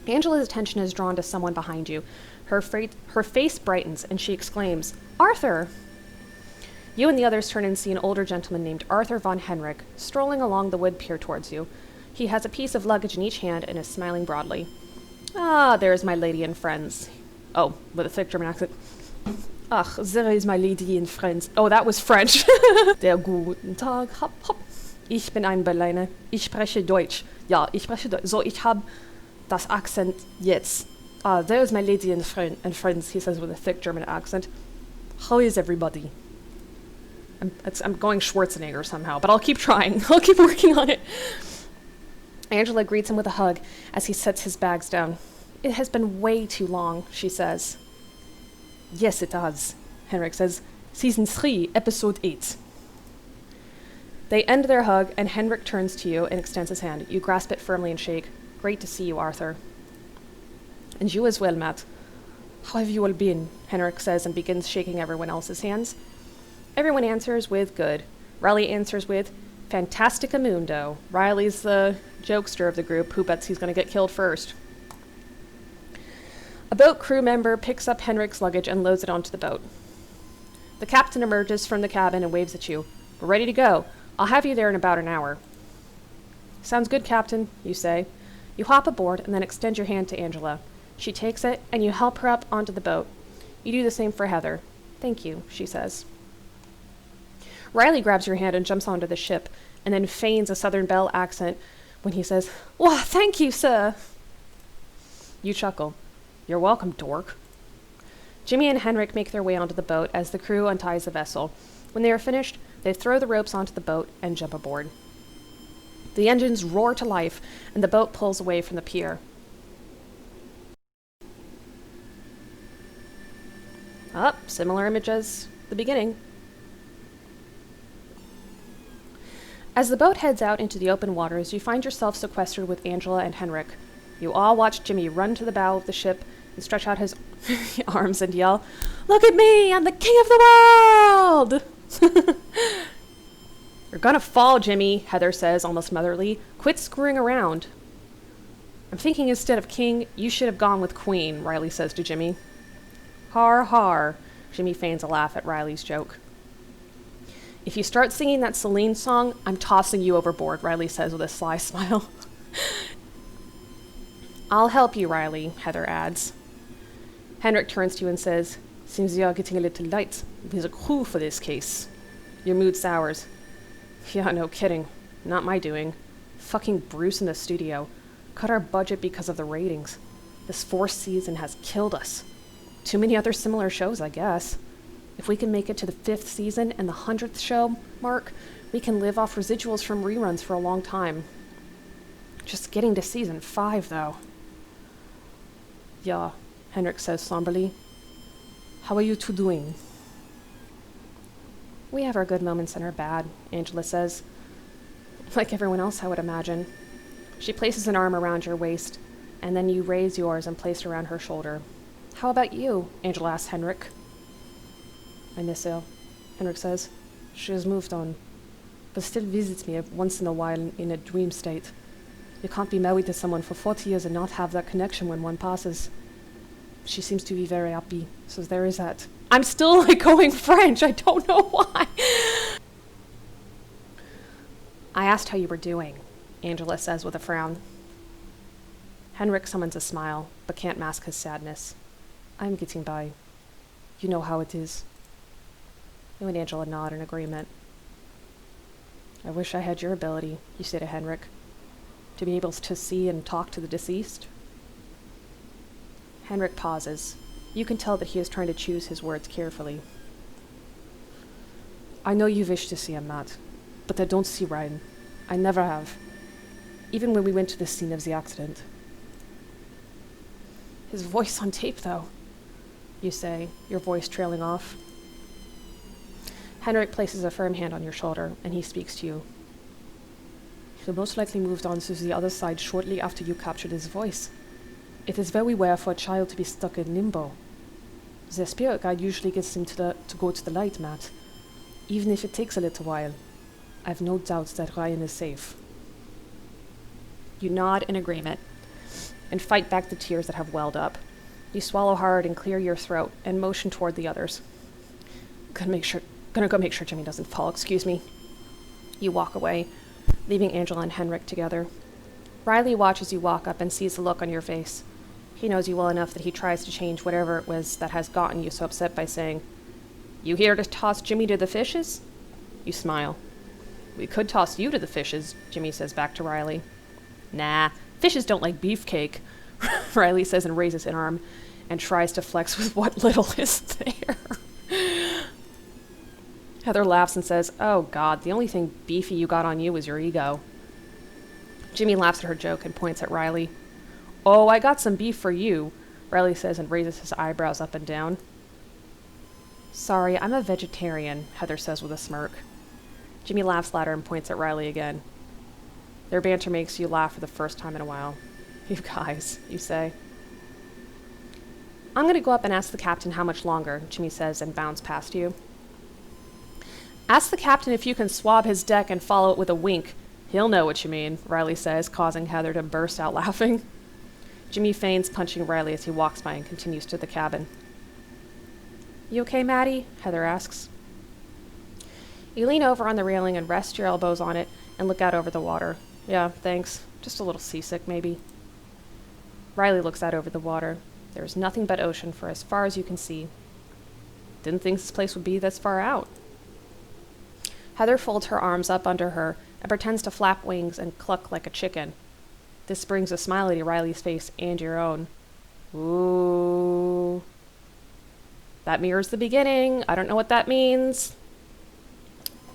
Angela's attention is drawn to someone behind you. Her face brightens, and she exclaims, "Arthur!" You and the others turn and see an older gentleman named Arthur von Henrik strolling along the wood pier towards you. He has a piece of luggage in each hand and is smiling broadly. "Ah, there's my lady and friends." Oh, with a thick German accent. "Ach, there is my lady and friends." Oh, that was French. "Der guten Tag, hopp, hopp. Ich bin ein Berliner. Ich spreche Deutsch. Ja, ich spreche Deutsch. So, ich hab das Akzent jetzt. Ah, there's my lady and friends," he says with a thick German accent. "How is everybody?" I'm going Schwarzenegger somehow, but I'll keep trying. I'll keep working on it. Angela greets him with a hug as he sets his bags down. "It has been way too long," she says. "Yes, it has," Henrik says. "Season 3, Episode 8. They end their hug, and Henrik turns to you and extends his hand. You grasp it firmly and shake. "Great to see you, Arthur." "And you as well, Matt. How have you all been?" Henrik says and begins shaking everyone else's hands. Everyone answers with good. Riley answers with Fantastica Mundo. Riley's the jokester of the group who bets he's going to get killed first. A boat crew member picks up Henrik's luggage and loads it onto the boat. The captain emerges from the cabin and waves at you. "We're ready to go. I'll have you there in about an hour." "Sounds good, Captain," you say. You hop aboard and then extend your hand to Angela. She takes it, and you help her up onto the boat. You do the same for Heather. "Thank you," she says. Riley grabs your hand and jumps onto the ship, and then feigns a Southern Belle accent when he says, "Why, thank you, sir." You chuckle. You're welcome, dork. Jimmy and Henrik make their way onto the boat as the crew unties the vessel. When they are finished, they throw the ropes onto the boat and jump aboard. The engines roar to life, and the boat pulls away from the pier. Similar image as the beginning. As the boat heads out into the open waters, you find yourself sequestered with Angela and Henrik. You all watch Jimmy run to the bow of the ship and stretch out his arms and yell, "Look at me! I'm the king of the world!" You're gonna fall, Jimmy, Heather says, almost motherly. Quit screwing around. I'm thinking instead of king, you should have gone with queen, Riley says to Jimmy. Har har, Jimmy feigns a laugh at Riley's joke. If you start singing that Celine song, I'm tossing you overboard, Riley says with a sly smile. I'll help you, Riley, Heather adds. Henrik turns to you and says, Seems you're getting a little light. There's a crew for this case. Your mood sours. Yeah, no kidding. Not my doing. Fucking Bruce in the studio. Cut our budget because of the ratings. This fourth season has killed us. Too many other similar shows, I guess. If we can make it to the 5th season and the 100th show mark, we can live off residuals from reruns for a long time. Just getting to season 5, though. Yeah, Henrik says somberly. How are you two doing? We have our good moments and our bad, Angela says. Like everyone else, I would imagine. She places an arm around your waist, and then you raise yours and place it around her shoulder. How about you? Angela asks Henrik. I miss her, Henrik says. She has moved on, but still visits me once in a while in a dream state. You can't be married to someone for 40 years and not have that connection when one passes. She seems to be very happy, so there is that. I'm still going French, I don't know why. I asked how you were doing, Angela says with a frown. Henrik summons a smile, but can't mask his sadness. I'm getting by. You know how it is. You and Angela nod in agreement. I wish I had your ability, you say to Henrik, to be able to see and talk to the deceased. Henrik pauses. You can tell that he is trying to choose his words carefully. I know you wish to see him, Matt, but I don't see Ryan. I never have. Even when we went to the scene of the accident. His voice on tape, though, you say, your voice trailing off. Henrik places a firm hand on your shoulder, and he speaks to you. He most likely moved on to the other side shortly after you captured his voice. It is very rare for a child to be stuck in limbo. The spirit guide usually gets him to go to the light, Matt. Even if it takes a little while. I've no doubts that Ryan is safe. You nod in agreement, and fight back the tears that have welled up. You swallow hard and clear your throat, and motion toward the others. Gonna go make sure Jimmy doesn't fall, excuse me. You walk away, leaving Angela and Henrik together. Riley watches you walk up and sees the look on your face. He knows you well enough that he tries to change whatever it was that has gotten you so upset by saying, You here to toss Jimmy to the fishes? You smile. We could toss you to the fishes, Jimmy says back to Riley. Nah, fishes don't like beefcake, Riley says and raises an arm and tries to flex with what little is there. Heather laughs and says, Oh God, the only thing beefy you got on you was your ego. Jimmy laughs at her joke and points at Riley. Oh, I got some beef for you, Riley says and raises his eyebrows up and down. Sorry, I'm a vegetarian, Heather says with a smirk. Jimmy laughs louder and points at Riley again. Their banter makes you laugh for the first time in a while. You guys, you say. I'm going to go up and ask the captain how much longer, Jimmy says and bounds past you. Ask the captain if you can swab his deck and follow it with a wink. He'll know what you mean, Riley says, causing Heather to burst out laughing. Jimmy feigns punching Riley as he walks by and continues to the cabin. You okay, Maddie? Heather asks. You lean over on the railing and rest your elbows on it and look out over the water. Yeah, thanks. Just a little seasick, maybe. Riley looks out over the water. There is nothing but ocean for as far as you can see. Didn't think this place would be this far out. Heather folds her arms up under her and pretends to flap wings and cluck like a chicken. This brings a smile to Riley's face and your own. Ooh. That mirrors the beginning. I don't know what that means.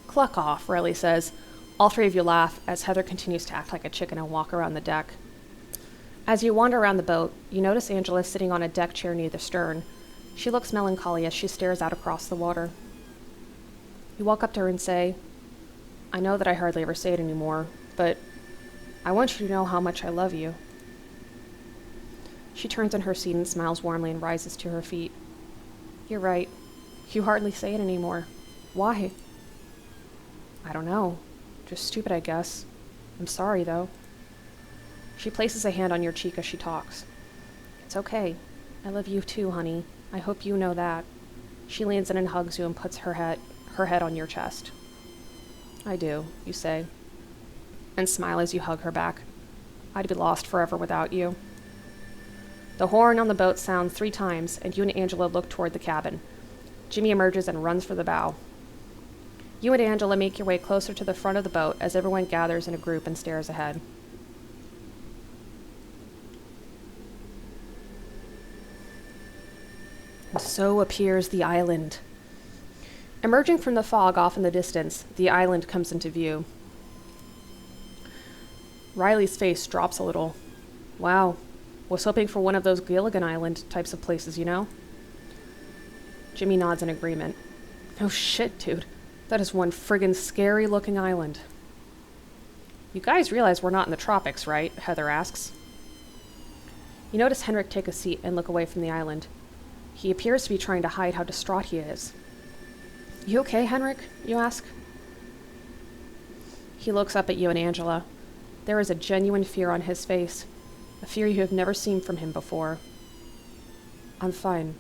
Cluck off, Riley says. All three of you laugh as Heather continues to act like a chicken and walk around the deck. As you wander around the boat, you notice Angela sitting on a deck chair near the stern. She looks melancholy as she stares out across the water. You walk up to her and say, I know that I hardly ever say it anymore, but I want you to know how much I love you. She turns in her seat and smiles warmly and rises to her feet. You're right. You hardly say it anymore. Why? I don't know. Just stupid, I guess. I'm sorry, though. She places a hand on your cheek as she talks. It's okay. I love you too, honey. I hope you know that. She leans in and hugs you and puts her head on your chest. I do, you say, and smile as you hug her back. I'd be lost forever without you. The horn on the boat sounds 3 times, and you and Angela look toward the cabin. Jimmy emerges and runs for the bow. You and Angela make your way closer to the front of the boat as everyone gathers in a group and stares ahead. And so appears the island. Emerging from the fog off in the distance, the island comes into view. Riley's face drops a little. Wow. Was hoping for one of those Gilligan Island types of places, you know? Jimmy nods in agreement. Oh shit, dude. That is one friggin' scary-looking island. You guys realize we're not in the tropics, right? Heather asks. You notice Henrik take a seat and look away from the island. He appears to be trying to hide how distraught he is. You okay, Henrik? You ask. He looks up at you and Angela. There is a genuine fear on his face. A fear you have never seen from him before. I'm fine,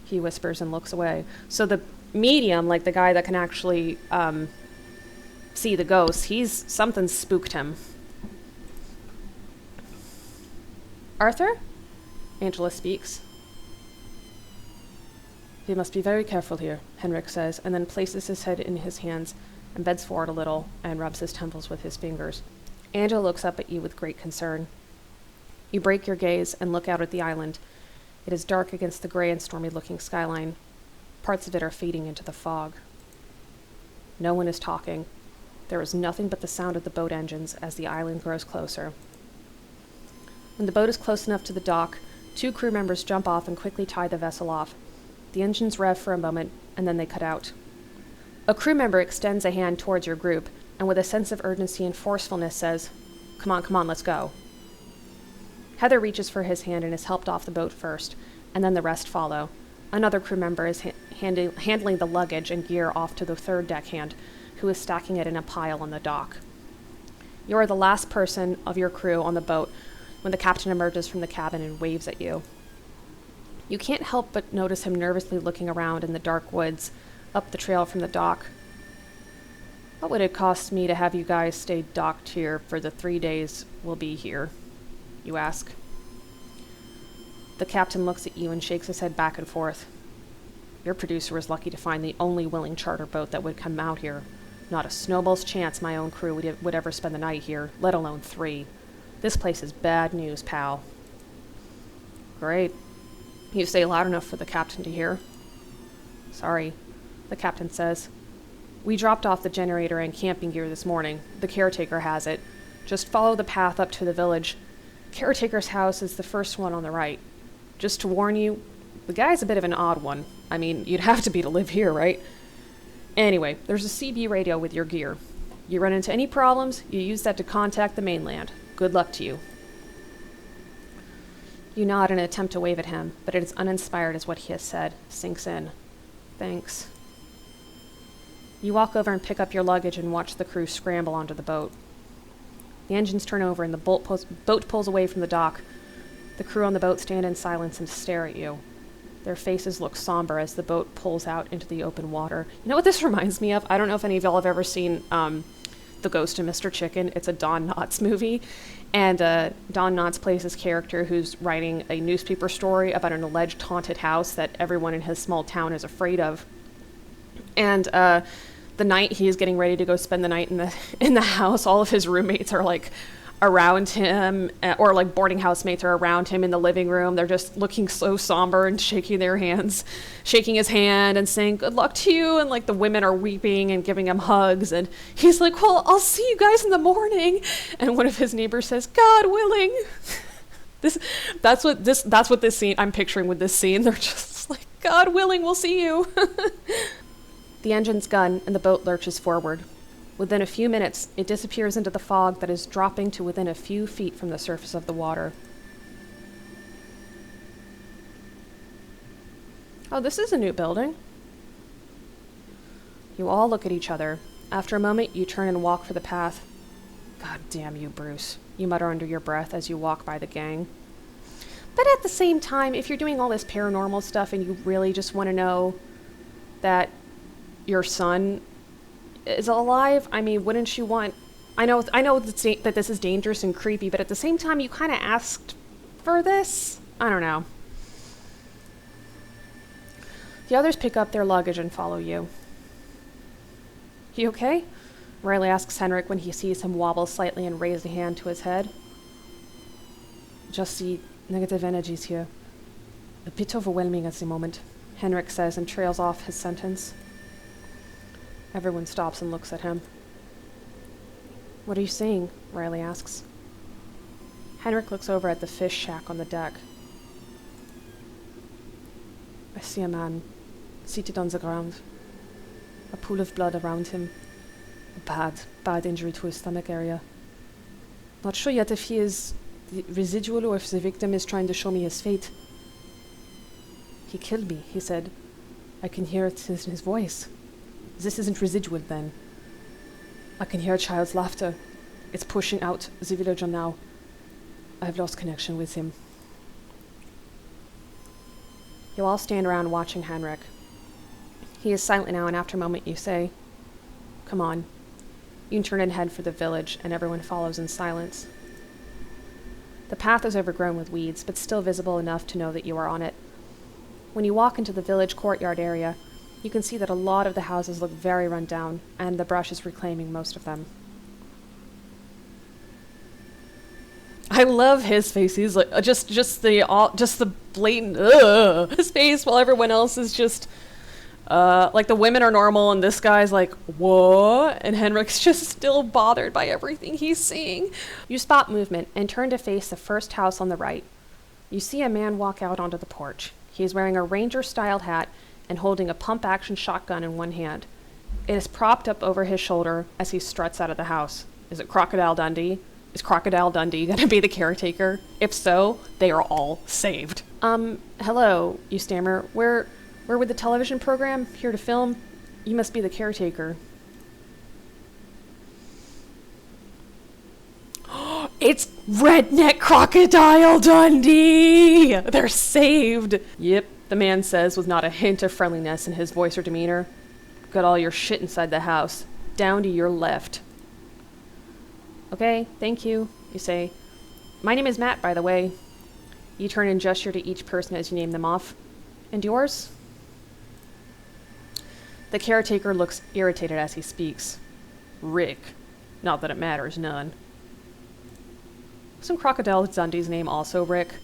he whispers and looks away. So the medium, like the guy that can actually see the ghosts, something spooked him. Arthur? Angela speaks. You must be very careful here, Henrik says, and then places his head in his hands and bends forward a little and rubs his temples with his fingers. Angela looks up at you with great concern. You break your gaze and look out at the island. It is dark against the gray and stormy-looking skyline. Parts of it are fading into the fog. No one is talking. There is nothing but the sound of the boat engines as the island grows closer. When the boat is close enough to the dock, 2 crew members jump off and quickly tie the vessel off. The engines rev for a moment, and then they cut out. A crew member extends a hand towards your group, and with a sense of urgency and forcefulness says, come on, let's go. Heather reaches for his hand and is helped off the boat first, and then the rest follow. Another crew member is handling the luggage and gear off to the 3rd deckhand, who is stacking it in a pile on the dock. You are the last person of your crew on the boat when the captain emerges from the cabin and waves at you. You can't help but notice him nervously looking around in the dark woods, up the trail from the dock. What would it cost me to have you guys stay docked here for the 3 days we'll be here? You ask. The captain looks at you and shakes his head back and forth. Your producer was lucky to find the only willing charter boat that would come out here. Not a snowball's chance my own crew would ever spend the night here, let alone 3. This place is bad news, pal. Great. You say loud enough for the captain to hear. Sorry, the captain says. We dropped off the generator and camping gear this morning. The caretaker has it. Just follow the path up to the village. Caretaker's house is the first one on the right. Just to warn you, the guy's a bit of an odd one. I mean, you'd have to be to live here, right? Anyway, there's a CB radio with your gear. You run into any problems, you use that to contact the mainland. Good luck to you. You nod in an attempt to wave at him, but it is uninspired as what he has said sinks in. Thanks. You walk over and pick up your luggage and watch the crew scramble onto the boat. The engines turn over and the boat pulls away from the dock. The crew on the boat stand in silence and stare at you. Their faces look somber as the boat pulls out into the open water. You know what this reminds me of? I don't know if any of y'all have ever seen The Ghost of Mr. Chicken. It's a Don Knotts movie. And Don Knotts plays this character who's writing a newspaper story about an alleged haunted house that everyone in his small town is afraid of. And the night he is getting ready to go spend the night in the house, all of his roommates are like around him, or like boarding housemates are around him in the living room. They're just looking so somber and shaking their hands, shaking his hand and saying, "Good luck to you." And like the women are weeping and giving him hugs. And he's like, "Well, I'll see you guys in the morning." And one of his neighbors says, "God willing." That's what this scene, I'm picturing with this scene. They're just like, "God willing, we'll see you." The engine's gun and the boat lurches forward. Within a few minutes, it disappears into the fog that is dropping to within a few feet from the surface of the water. Oh, this is a new building. You all look at each other. After a moment, you turn and walk for the path. "God damn you, Bruce," you mutter under your breath as you walk by the gang. But at the same time, if you're doing all this paranormal stuff and you really just want to know that your son is alive, I mean, wouldn't you want... I know that this is dangerous and creepy, but at the same time, you kind of asked for this? I don't know. The others pick up their luggage and follow you. "You okay?" Riley asks Henrik when he sees him wobble slightly and raise a hand to his head. "Just the negative energies here. A bit overwhelming at the moment," Henrik says and trails off his sentence. Everyone stops and looks at him. "What are you seeing?" Riley asks. Henrik looks over at the fish shack on the deck. "I see a man, seated on the ground. A pool of blood around him. A bad injury to his stomach area. Not sure yet if he is the residual or if the victim is trying to show me his fate. He killed me," he said. "I can hear it in his voice. This isn't residual, then. I can hear a child's laughter. It's pushing out the villager now. I have lost connection with him." You all stand around watching Henrik. He is silent now, and after a moment you say, "Come on." You turn and head for the village, and everyone follows in silence. The path is overgrown with weeds, but still visible enough to know that you are on it. When you walk into the village courtyard area, you can see that a lot of the houses look very run down, and the brush is reclaiming most of them. I love his face. He's like just the blatant his face, while everyone else is just like the women are normal, and this guy's like, "What?" And Henrik's just still bothered by everything he's seeing. You spot movement and turn to face the first house on the right. You see a man walk out onto the porch. He is wearing a ranger-styled hat and holding a pump-action shotgun in one hand. It is propped up over his shoulder as he struts out of the house. Is it Crocodile Dundee? Is Crocodile Dundee gonna be the caretaker? If so, they are all saved. Hello, you stammer. We're with the television program, here to film. You must be the caretaker. It's Redneck Crocodile Dundee! They're saved! Yep, the man says with not a hint of friendliness in his voice or demeanor. Got all your shit inside the house. Down to your left. Okay, thank you, you say. My name is Matt, by the way. You turn and gesture to each person as you name them off. And yours? The caretaker looks irritated as he speaks. Rick. Not that it matters none. Isn't Crocodile Dundee's name also Rick?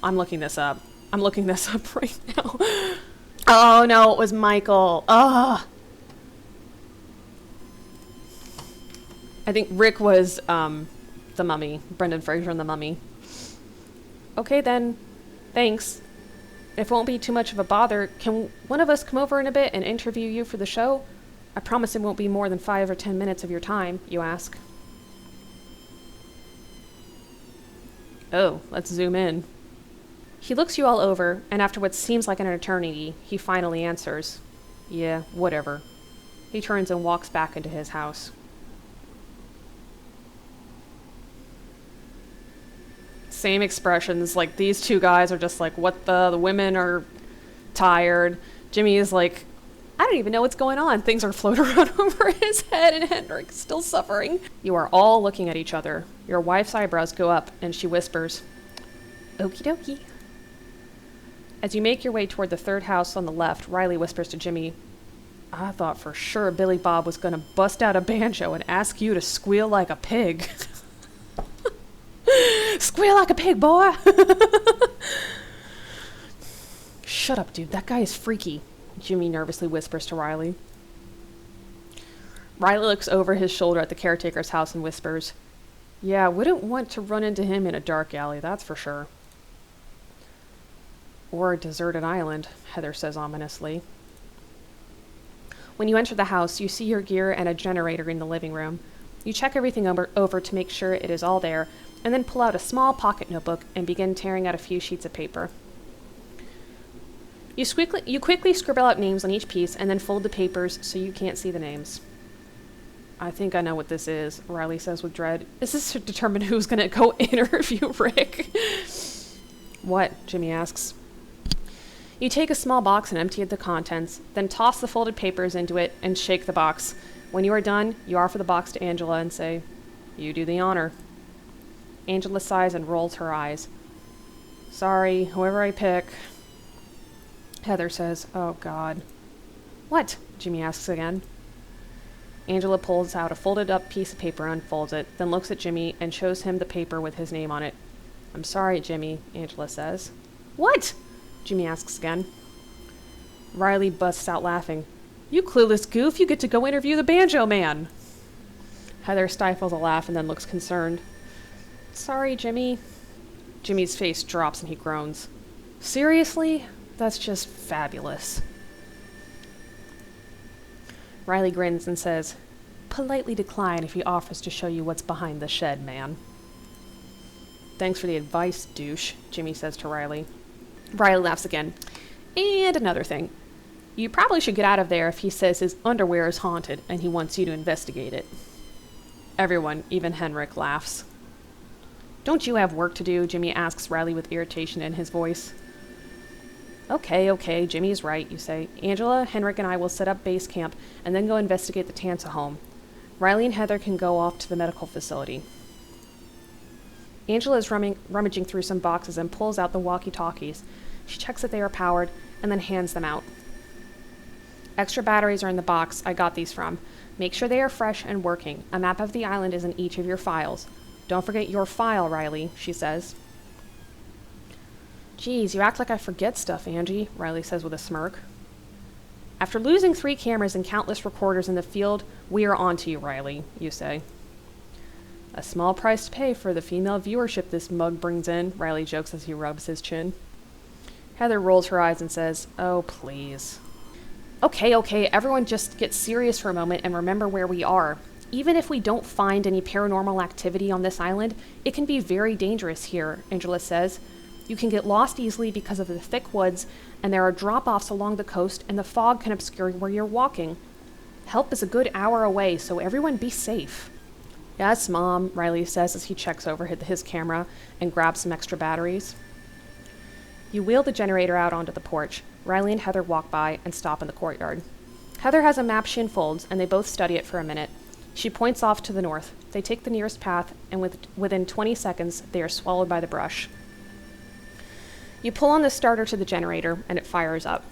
I'm looking this up. I'm looking this up right now. Oh no, it was Michael. Ugh. I think Rick was the Mummy. Brendan Fraser in The Mummy. Okay then. Thanks. If it won't be too much of a bother, can one of us come over in a bit and interview you for the show? I promise it won't be more than 5 or 10 minutes of your time, you ask. Oh, let's zoom in. He looks you all over, and after what seems like an eternity, he finally answers. Yeah, whatever. He turns and walks back into his house. Same expressions, like these two guys are just like, what the women are tired. Jimmy is like, I don't even know what's going on. Things are floating around over his head, and Henrik's still suffering. You are all looking at each other. Your wife's eyebrows go up, and she whispers, Okie dokie. As you make your way toward the third house on the left, Riley whispers to Jimmy, I thought for sure Billy Bob was going to bust out a banjo and ask you to squeal like a pig. Squeal like a pig, boy! Shut up, dude. That guy is freaky, Jimmy nervously whispers to Riley. Riley looks over his shoulder at the caretaker's house and whispers, "Yeah, wouldn't want to run into him in a dark alley, that's for sure." "Or a deserted island," Heather says ominously. When you enter the house, you see your gear and a generator in the living room. You check everything over to make sure it is all there, and then pull out a small pocket notebook and begin tearing out a few sheets of paper. You quickly scribble out names on each piece and then fold the papers so you can't see the names. "I think I know what this is," Riley says with dread. "Is this to determine who's going to go interview Rick?" "What?" Jimmy asks. You take a small box and empty the contents, then toss the folded papers into it and shake the box. When you are done, you offer the box to Angela and say, "You do the honor." Angela sighs and rolls her eyes. "Sorry, whoever I pick." Heather says, "Oh, God." "What?" Jimmy asks again. Angela pulls out a folded up piece of paper and unfolds it, then looks at Jimmy and shows him the paper with his name on it. "I'm sorry, Jimmy," Angela says. "What?" Jimmy asks again. Riley busts out laughing. "You clueless goof, you get to go interview the Banjo Man." Heather stifles a laugh and then looks concerned. "Sorry, Jimmy." Jimmy's face drops and he groans. "Seriously? That's just fabulous." Riley grins and says, "Politely decline if he offers to show you what's behind the shed, man." "Thanks for the advice, douche," Jimmy says to Riley. Riley laughs again. "And another thing. You probably should get out of there if he says his underwear is haunted and he wants you to investigate it." Everyone, even Henrik, laughs. "Don't you have work to do?" Jimmy asks Riley with irritation in his voice. Okay, Jimmy's right," you say. "Angela, Henrik, and I will set up base camp and then go investigate the Tansa home. Riley and Heather can go off to the medical facility." Angela is rummaging through some boxes and pulls out the walkie-talkies. She checks that they are powered and then hands them out. "Extra batteries are in the box I got these from. Make sure they are fresh and working. A map of the island is in each of your files. Don't forget your file, Riley," she says. "Geez, you act like I forget stuff, Angie," Riley says with a smirk. "After losing 3 cameras and countless recorders in the field, we are on to you, Riley," you say. "A small price to pay for the female viewership this mug brings in," Riley jokes as he rubs his chin. Heather rolls her eyes and says, "Oh, please." Okay, everyone just get serious for a moment and remember where we are. Even if we don't find any paranormal activity on this island, it can be very dangerous here," Angela says. "You can get lost easily because of the thick woods, and there are drop-offs along the coast, and the fog can obscure where you're walking. Help is a good hour away, so everyone be safe." "Yes, Mom," Riley says as he checks over his camera and grabs some extra batteries. You wheel the generator out onto the porch. Riley and Heather walk by and stop in the courtyard. Heather has a map she unfolds, and they both study it for a minute. She points off to the north. They take the nearest path, and within 20 seconds, they are swallowed by the brush. You pull on the starter to the generator, and it fires up.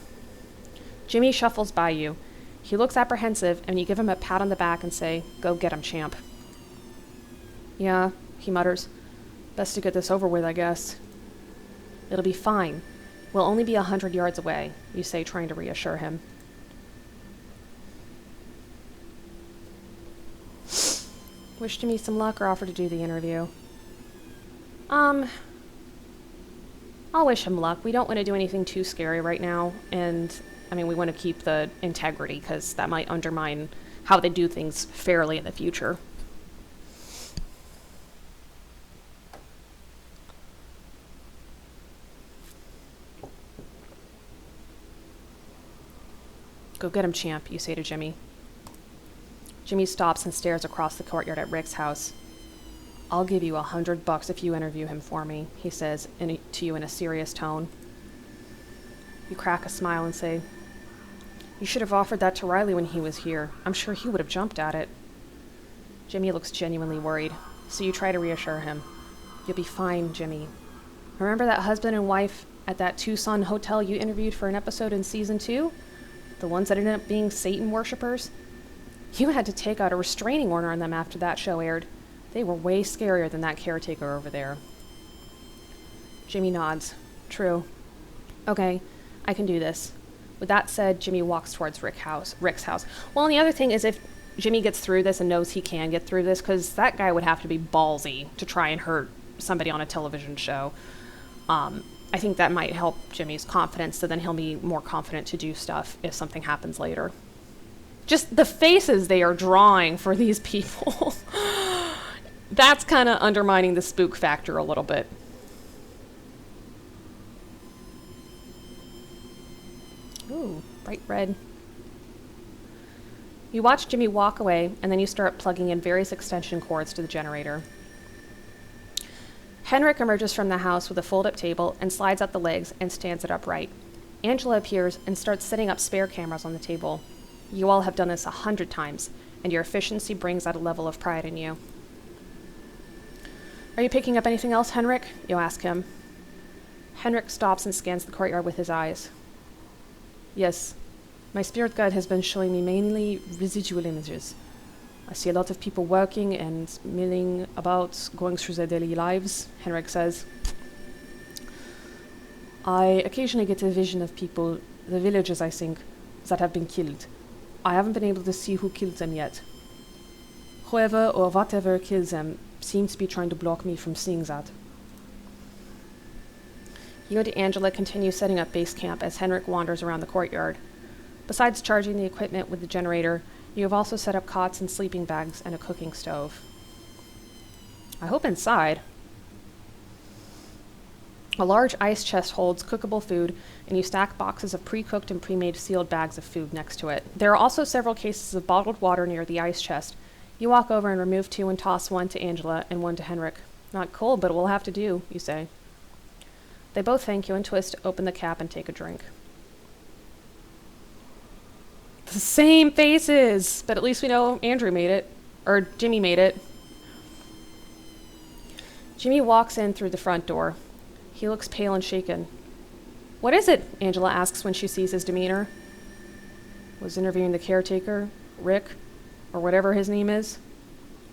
Jimmy shuffles by you. He looks apprehensive, and you give him a pat on the back and say, "Go get him, champ." "Yeah," he mutters. "Best to get this over with, I guess." "It'll be fine. We'll only be 100 yards away," you say, trying to reassure him. "Wish Jimmy some luck or offer to do the interview?" I'll wish him luck. We don't want to do anything too scary right now, and, we want to keep the integrity, because that might undermine how they do things fairly in the future. "Go get him, champ," you say to Jimmy. Jimmy stops and stares across the courtyard at Rick's house. "I'll give you $100 if you interview him for me," he says to you in a serious tone. You crack a smile and say, "You should have offered that to Riley when he was here. I'm sure he would have jumped at it." Jimmy looks genuinely worried, so you try to reassure him. "You'll be fine, Jimmy. Remember that husband and wife at that Tucson hotel you interviewed for an episode in season 2? The ones that ended up being Satan worshippers? You had to take out a restraining order on them after that show aired. They were way scarier than that caretaker over there." Jimmy nods. True. Okay, I can do this. With that said, Jimmy walks towards Rick's house. Well, and the other thing is if Jimmy gets through this and knows he can get through this, because that guy would have to be ballsy to try and hurt somebody on a television show. I think that might help Jimmy's confidence, so then he'll be more confident to do stuff if something happens later. Just the faces they are drawing for these people. That's kind of undermining the spook factor a little bit. Ooh, bright red. You watch Jimmy walk away, and then you start plugging in various extension cords to the generator. Henrik emerges from the house with a fold-up table and slides out the legs and stands it upright. Angela appears and starts setting up spare cameras on the table. You all have done this 100 times, and your efficiency brings out a level of pride in you. Are you picking up anything else, Henrik? You ask him. Henrik stops and scans the courtyard with his eyes. Yes, my spirit guide has been showing me mainly residual images. I see a lot of people working and milling about, going through their daily lives, Henrik says. I occasionally get a vision of people, the villagers I think, that have been killed. I haven't been able to see who killed them yet. Whoever or whatever kills them seems to be trying to block me from seeing that. You and Angela continue setting up base camp as Henrik wanders around the courtyard. Besides charging the equipment with the generator, you have also set up cots and sleeping bags and a cooking stove. I hope inside. A large ice chest holds cookable food, and you stack boxes of pre-cooked and pre-made sealed bags of food next to it. There are also several cases of bottled water near the ice chest. You walk over and remove 2 and toss 1 to Angela and 1 to Henrik. Not cold, but it will have to do, you say. They both thank you and twist to open the cap and take a drink. The same faces! But at least we know Andrew made it. Or Jimmy made it. Jimmy walks in through the front door. He looks pale and shaken. What is it? Angela asks when she sees his demeanor. Was interviewing the caretaker, Rick, or whatever his name is.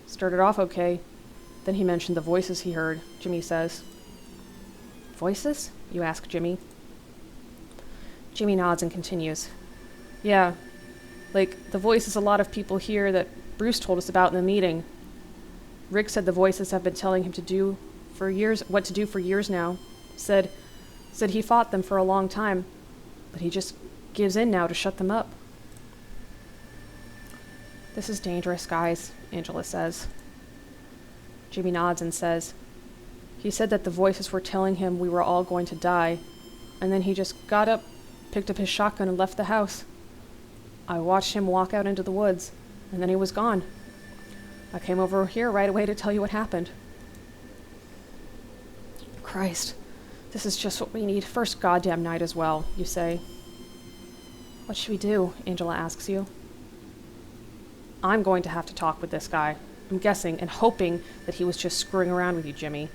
Started off okay. Then he mentioned the voices he heard, Jimmy says. Voices? You ask Jimmy. Jimmy nods and continues. Yeah. Like, the voices a lot of people hear that Bruce told us about in the meeting. Rick said the voices have been telling him what to do for years now. Said he fought them for a long time, but he just gives in now to shut them up. This is dangerous, guys, Angela says. Jimmy nods and says, he said that the voices were telling him we were all going to die, and then he just got up, picked up his shotgun, and left the house. I watched him walk out into the woods, and then he was gone. I came over here right away to tell you what happened. Christ, this is just what we need. First goddamn night as well, you say. What should we do? Angela asks you. I'm going to have to talk with this guy. I'm guessing and hoping that he was just screwing around with you, Jimmy.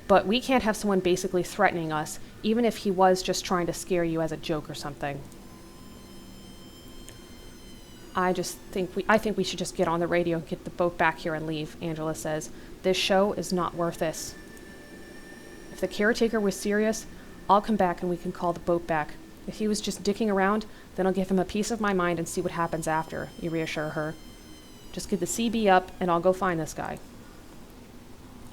But we can't have someone basically threatening us, even if he was just trying to scare you as a joke or something. I think we should just get on the radio and get the boat back here and leave, Angela says. This show is not worth this. If the caretaker was serious, I'll come back and we can call the boat back. If he was just dicking around, then I'll give him a piece of my mind and see what happens after, you reassure her. Just get the CB up and I'll go find this guy.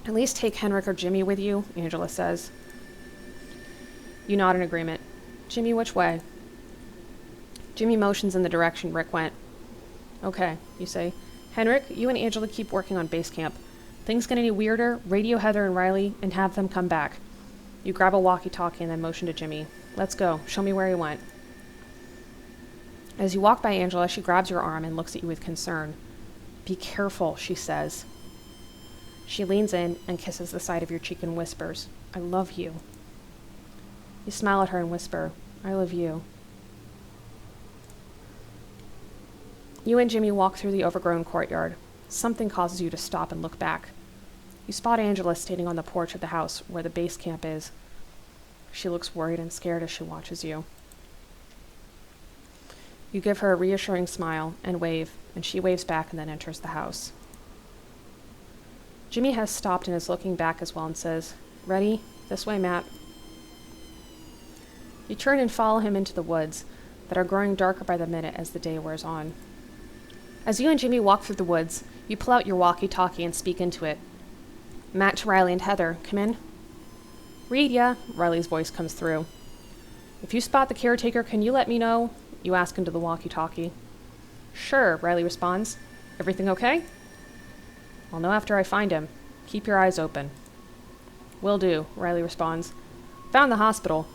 At least take Henrik or Jimmy with you, Angela says. You nod in agreement. Jimmy, which way? Jimmy motions in the direction Rick went. Okay, you say. Henrik, you and Angela keep working on base camp. Things get any weirder, radio Heather and Riley and have them come back. You grab a walkie-talkie and then motion to Jimmy. Let's go. Show me where he went. As you walk by Angela, she grabs your arm and looks at you with concern. Be careful, she says. She leans in and kisses the side of your cheek and whispers, I love you. You smile at her and whisper, I love you. You and Jimmy walk through the overgrown courtyard. Something causes you to stop and look back. You spot Angela standing on the porch of the house where the base camp is. She looks worried and scared as she watches you. You give her a reassuring smile and wave, and she waves back and then enters the house. Jimmy has stopped and is looking back as well and says, Ready? This way, Matt. You turn and follow him into the woods that are growing darker by the minute as the day wears on. As you and Jimmy walk through the woods, you pull out your walkie-talkie and speak into it. Matt to Riley and Heather, come in. Reed, yeah, Riley's voice comes through. If you spot the caretaker, can you let me know? You ask into the walkie-talkie. Sure, Riley responds. Everything okay? I'll know after I find him. Keep your eyes open. Will do, Riley responds. Found the hospital.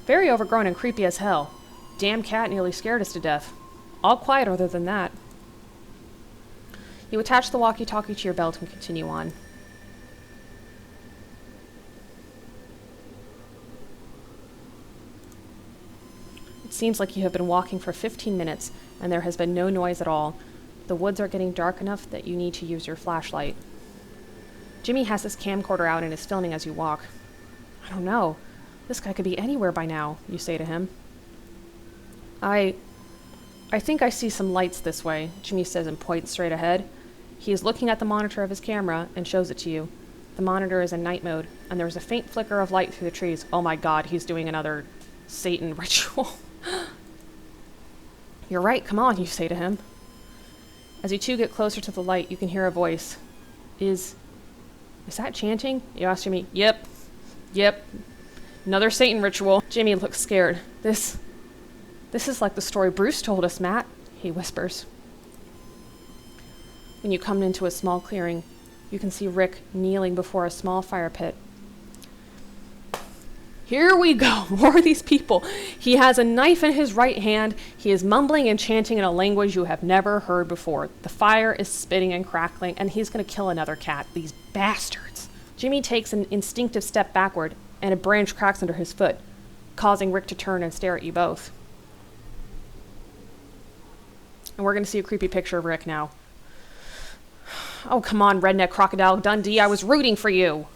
Very overgrown and creepy as hell. Damn cat nearly scared us to death. All quiet other than that. You attach the walkie-talkie to your belt and continue on. It seems like you have been walking for 15 minutes, and there has been no noise at all. The woods are getting dark enough that you need to use your flashlight. Jimmy has his camcorder out and is filming as you walk. I don't know. This guy could be anywhere by now, you say to him. I think I see some lights this way, Jimmy says and points straight ahead. He is looking at the monitor of his camera and shows it to you. The monitor is in night mode, and there is a faint flicker of light through the trees. Oh my god, he's doing another Satan ritual. You're right, come on, you say to him. As you two get closer to the light, you can hear a voice. Is that chanting? You ask Jimmy. Yep. Another Satan ritual. Jimmy looks scared. This is like the story Bruce told us, Matt, he whispers. When you come into a small clearing, you can see Rick kneeling before a small fire pit. Here we go, more of these people. He has a knife in his right hand. He is mumbling and chanting in a language you have never heard before. The fire is spitting and crackling, and he's going to kill another cat. These bastards. Jimmy takes an instinctive step backward, and a branch cracks under his foot, causing Rick to turn and stare at you both. And we're going to see a creepy picture of Rick now. Oh, come on, redneck crocodile Dundee. I was rooting for you.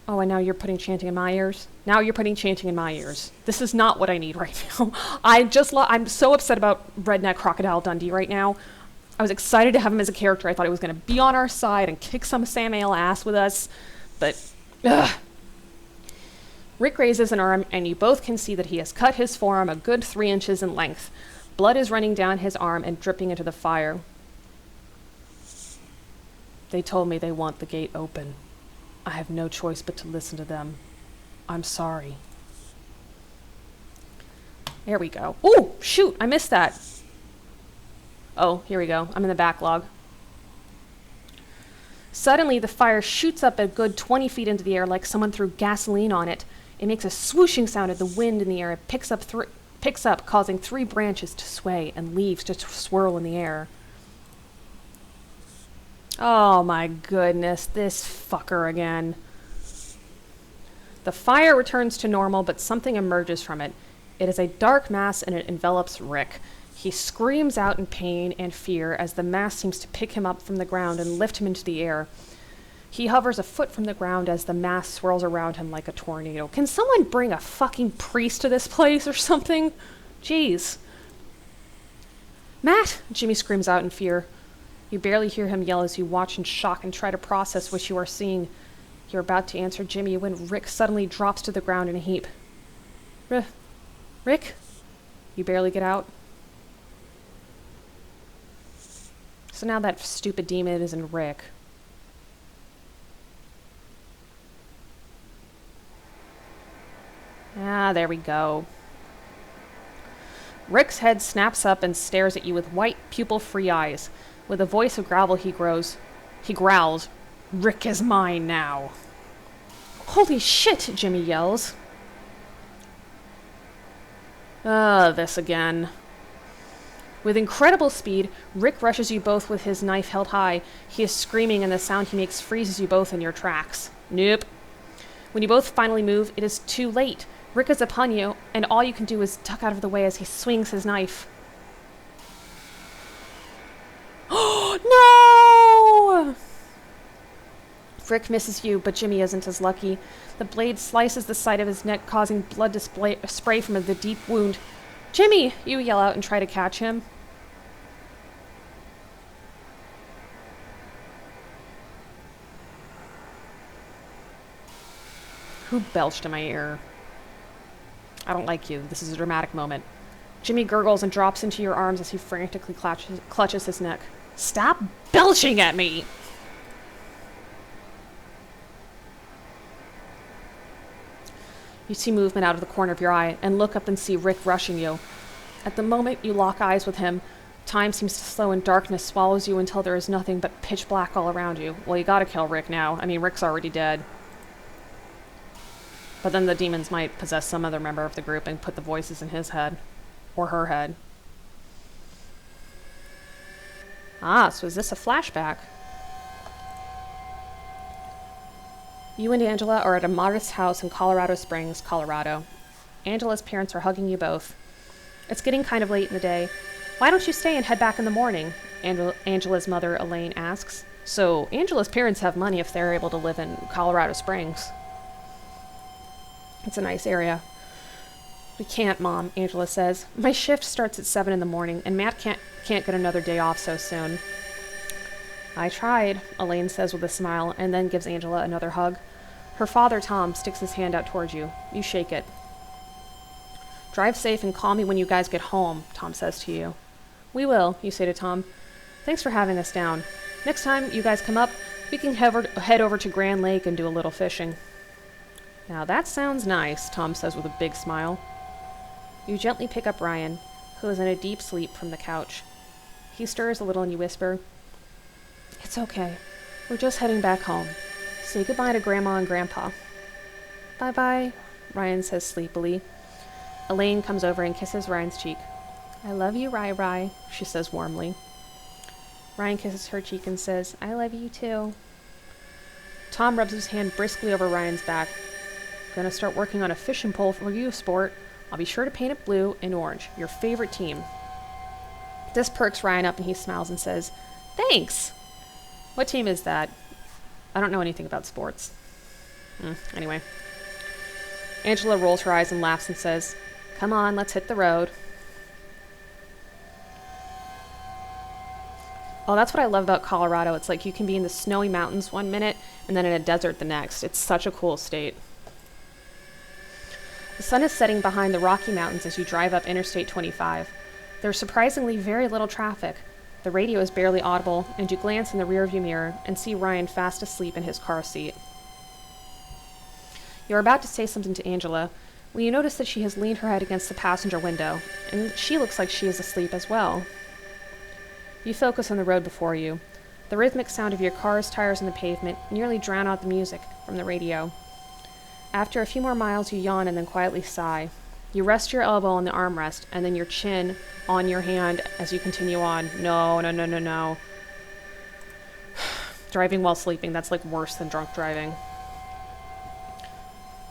Oh, and now you're putting chanting in my ears? Now you're putting chanting in my ears. This is not what I need right now. I'm so upset about redneck crocodile Dundee right now. I was excited to have him as a character. I thought he was going to be on our side and kick some Samael ass with us. But, ugh. Rick raises an arm, and you both can see that he has cut his forearm a good 3 inches in length. Blood is running down his arm and dripping into the fire. They told me they want the gate open. I have no choice but to listen to them. I'm sorry. There we go. Oh, shoot, I missed that. Oh, here we go. I'm in the backlog. Suddenly, the fire shoots up a good 20 feet into the air like someone threw gasoline on it. It makes a swooshing sound at the wind in the air. It picks up, causing 3 branches to sway and leaves to swirl in the air. Oh my goodness, this fucker again. The fire returns to normal, but something emerges from it. It is a dark mass and it envelops Rick. He screams out in pain and fear as the mass seems to pick him up from the ground and lift him into the air. He hovers a foot from the ground as the mass swirls around him like a tornado. Can someone bring a fucking priest to this place or something? Jeez. Matt! Jimmy screams out in fear. You barely hear him yell as you watch in shock and try to process what you are seeing. You're about to answer Jimmy when Rick suddenly drops to the ground in a heap. Rick? You barely get out. So now that stupid demon is in Rick. Ah, there we go. Rick's head snaps up and stares at you with white, pupil-free eyes. With a voice of gravel, he growls, Rick is mine now. Holy shit, Jimmy yells. This again. With incredible speed, Rick rushes you both with his knife held high. He is screaming and the sound he makes freezes you both in your tracks. Nope. When you both finally move, it is too late. Rick is upon you, and all you can do is duck out of the way as he swings his knife. No! Rick misses you, but Jimmy isn't as lucky. The blade slices the side of his neck, causing blood to spray from the deep wound. Jimmy! You yell out and try to catch him. Who belched in my ear? I don't like you. This is a dramatic moment. Jimmy gurgles and drops into your arms as he frantically clutches his neck. Stop belching at me! You see movement out of the corner of your eye and look up and see Rick rushing you. At the moment you lock eyes with him, time seems to slow and darkness swallows you until there is nothing but pitch black all around you. Well, you gotta kill Rick now. I mean, Rick's already dead. But then the demons might possess some other member of the group and put the voices in his head. Or her head. Ah, so is this a flashback? You and Angela are at a modest house in Colorado Springs, Colorado. Angela's parents are hugging you both. It's getting kind of late in the day. Why don't you stay and head back in the morning? Angela's mother, Elaine, asks. So, Angela's parents have money if they're able to live in Colorado Springs. It's a nice area. We can't, Mom, Angela says. My shift starts at 7 in the morning, and Matt can't get another day off so soon. I tried, Elaine says with a smile, and then gives Angela another hug. Her father, Tom, sticks his hand out towards you. You shake it. Drive safe and call me when you guys get home, Tom says to you. We will, you say to Tom. Thanks for having us down. Next time you guys come up, we can head over to Grand Lake and do a little fishing. Now that sounds nice, Tom says with a big smile. You gently pick up Ryan, who is in a deep sleep, from the couch. He stirs a little and you whisper, It's okay. We're just heading back home. Say goodbye to Grandma and Grandpa. Bye-bye, Ryan says sleepily. Elaine comes over and kisses Ryan's cheek. I love you, Rai, she says warmly. Ryan kisses her cheek and says, I love you too. Tom rubs his hand briskly over Ryan's back. Gonna start working on a fishing pole for you, sport. I'll be sure to paint it blue and orange, your favorite team. This perks Ryan up and he smiles and says, Thanks! What team is that? I don't know anything about sports. Anyway. Angela rolls her eyes and laughs and says, Come on, let's hit the road. Oh, that's what I love about Colorado. It's like you can be in the snowy mountains one minute and then in a desert the next. It's such a cool state. The sun is setting behind the Rocky Mountains as you drive up Interstate 25. There's surprisingly very little traffic. The radio is barely audible, and you glance in the rearview mirror and see Ryan fast asleep in his car seat. You're about to say something to Angela when you notice that she has leaned her head against the passenger window, and she looks like she is asleep as well. You focus on the road before you. The rhythmic sound of your car's tires on the pavement nearly drown out the music from the radio. After a few more miles, you yawn and then quietly sigh. You rest your elbow on the armrest and then your chin on your hand as you continue on. No. Driving while sleeping, that's like worse than drunk driving.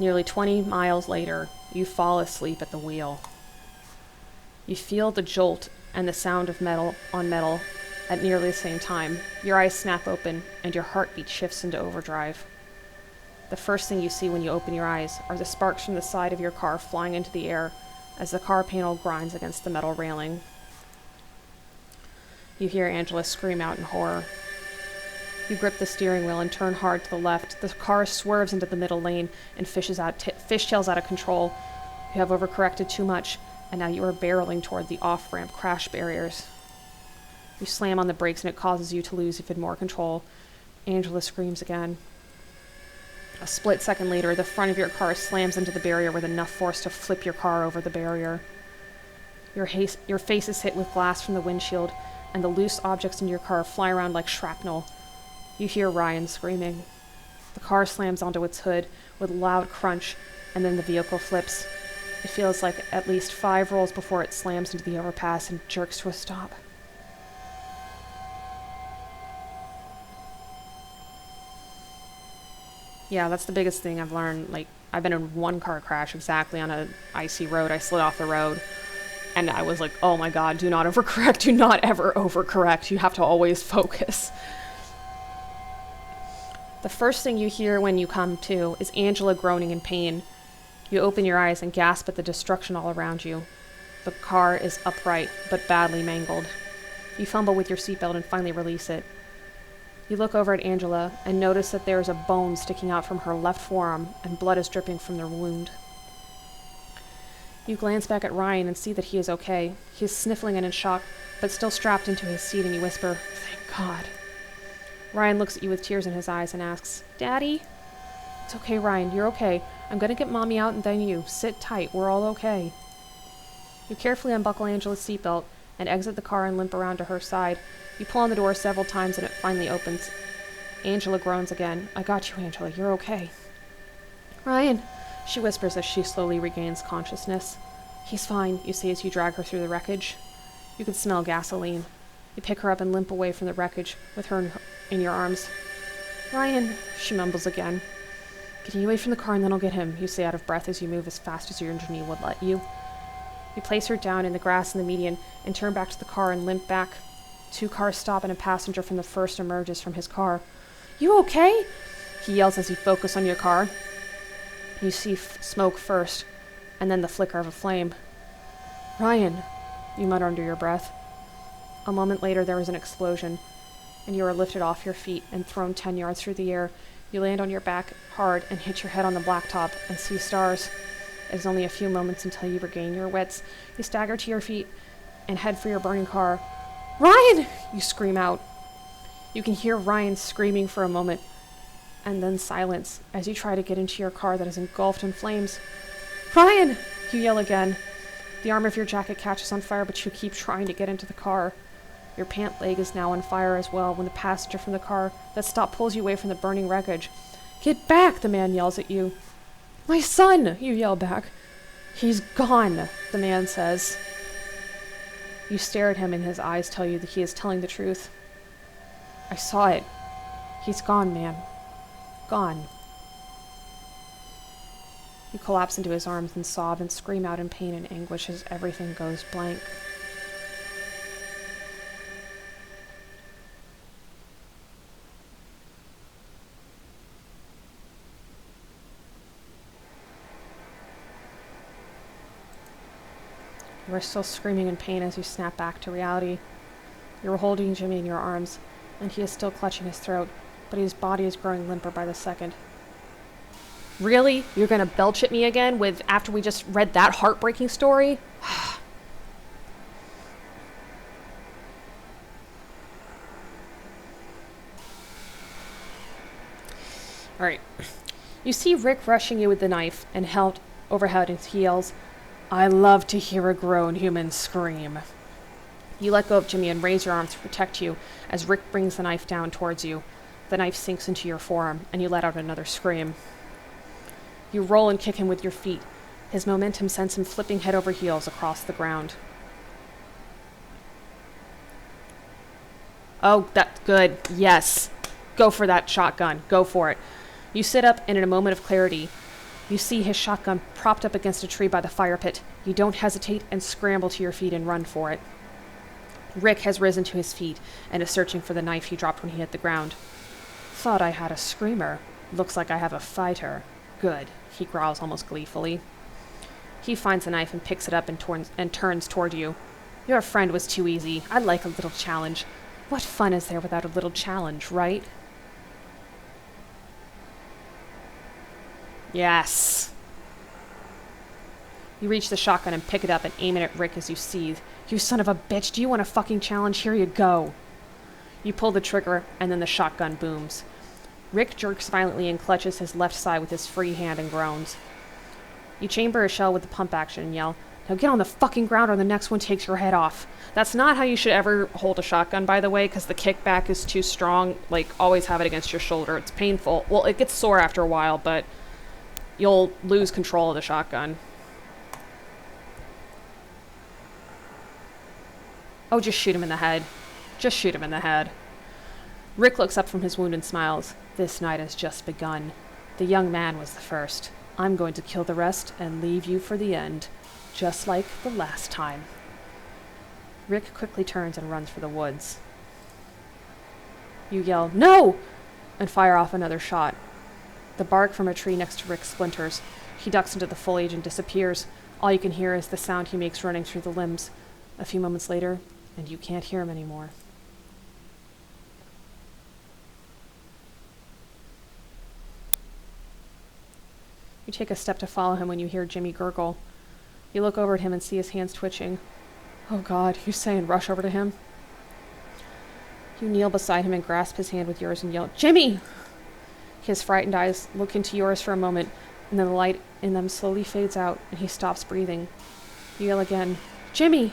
Nearly 20 miles later, you fall asleep at the wheel. You feel the jolt and the sound of metal on metal at nearly the same time. Your eyes snap open and your heartbeat shifts into overdrive. The first thing you see when you open your eyes are the sparks from the side of your car flying into the air as the car panel grinds against the metal railing. You hear Angela scream out in horror. You grip the steering wheel and turn hard to the left. The car swerves into the middle lane and fishtails out of control. You have overcorrected too much, and now you are barreling toward the off-ramp crash barriers. You slam on the brakes and it causes you to lose even more control. Angela screams again. A split second later, the front of your car slams into the barrier with enough force to flip your car over the barrier. Your face is hit with glass from the windshield, and the loose objects in your car fly around like shrapnel. You hear Ryan screaming. The car slams onto its hood with a loud crunch, and then the vehicle flips. It feels like at least 5 rolls before it slams into the overpass and jerks to a stop. Yeah, that's the biggest thing I've learned. Like, I've been in one car crash exactly on an icy road. I slid off the road, and I was like, oh my god, do not overcorrect. Do not ever overcorrect. You have to always focus. The first thing you hear when you come to is Angela groaning in pain. You open your eyes and gasp at the destruction all around you. The car is upright, but badly mangled. You fumble with your seatbelt and finally release it. You look over at Angela and notice that there is a bone sticking out from her left forearm and blood is dripping from the wound. You glance back at Ryan and see that he is okay. He is sniffling and in shock, but still strapped into his seat, and you whisper, "Thank God." Ryan looks at you with tears in his eyes and asks, "Daddy?" "It's okay, Ryan. You're okay. I'm gonna get Mommy out and then you. Sit tight. We're all okay." You carefully unbuckle Angela's seatbelt and exit the car and limp around to her side. You pull on the door several times and it finally opens. Angela groans again. "I got you, Angela. You're okay." "Ryan," she whispers as she slowly regains consciousness. "He's fine," you say as you drag her through the wreckage. You can smell gasoline. You pick her up and limp away from the wreckage with her in your arms. "Ryan," she mumbles again. "Getting away from the car and then I'll get him," you say out of breath as you move as fast as your engineer would let you. You place her down in the grass in the median and turn back to the car and limp back. 2 cars stop and a passenger from the first emerges from his car. "You okay?" he yells as you focus on your car. You see smoke first, and then the flicker of a flame. "Ryan," you mutter under your breath. A moment later there is an explosion, and you are lifted off your feet and thrown 10 yards through the air. You land on your back hard and hit your head on the blacktop and see stars. It is only a few moments until you regain your wits. You stagger to your feet and head for your burning car. "Ryan!" you scream out. You can hear Ryan screaming for a moment, and then silence as you try to get into your car that is engulfed in flames. "Ryan!" you yell again. The arm of your jacket catches on fire, but you keep trying to get into the car. Your pant leg is now on fire as well when the passenger from the car that stopped pulls you away from the burning wreckage. "Get back!" the man yells at you. "My son!" you yell back. "He's gone," the man says. You stare at him and his eyes tell you that he is telling the truth. "I saw it. He's gone, man. Gone." You collapse into his arms and sob and scream out in pain and anguish as everything goes blank. You are still screaming in pain as you snap back to reality. You are holding Jimmy in your arms, and he is still clutching his throat, but his body is growing limper by the second. "Really? You're gonna belch at me again after we just read that heartbreaking story?" Alright. You see Rick rushing you with the knife and held overhead as he yells, "I love to hear a grown human scream." You let go of Jimmy and raise your arms to protect you as Rick brings the knife down towards you. The knife sinks into your forearm, and you let out another scream. You roll and kick him with your feet. His momentum sends him flipping head over heels across the ground. "Oh, that's good. Yes. Go for that shotgun. Go for it." You sit up, and in a moment of clarity, you see his shotgun propped up against a tree by the fire pit. You don't hesitate and scramble to your feet and run for it. Rick has risen to his feet and is searching for the knife he dropped when he hit the ground. "Thought I had a screamer. Looks like I have a fighter. Good," he growls almost gleefully. He finds the knife and picks it up and turns toward you. "Your friend was too easy. I'd like a little challenge. What fun is there without a little challenge, right?" "Yes." You reach the shotgun and pick it up and aim it at Rick as you seethe. "You son of a bitch, do you want a fucking challenge? Here you go." You pull the trigger, and then the shotgun booms. Rick jerks violently and clutches his left side with his free hand and groans. You chamber a shell with the pump action and yell, "Now get on the fucking ground or the next one takes your head off." That's not how you should ever hold a shotgun, by the way, because the kickback is too strong. Like, always have it against your shoulder. It's painful. Well, it gets sore after a while, but you'll lose control of the shotgun. "Oh, just shoot him in the head. Just shoot him in the head." Rick looks up from his wound and smiles. "This night has just begun. The young man was the first. I'm going to kill the rest and leave you for the end, just like the last time." Rick quickly turns and runs for the woods. You yell, "No!" and fire off another shot. The bark from a tree next to Rick splinters. He ducks into the foliage and disappears. All you can hear is the sound he makes running through the limbs. A few moments later, and you can't hear him anymore. You take a step to follow him when you hear Jimmy gurgle. You look over at him and see his hands twitching. Oh God, you say and rush over to him. You kneel beside him and grasp his hand with yours and yell, Jimmy! His frightened eyes look into yours for a moment, and then the light in them slowly fades out, and he stops breathing. You yell again, Jimmy!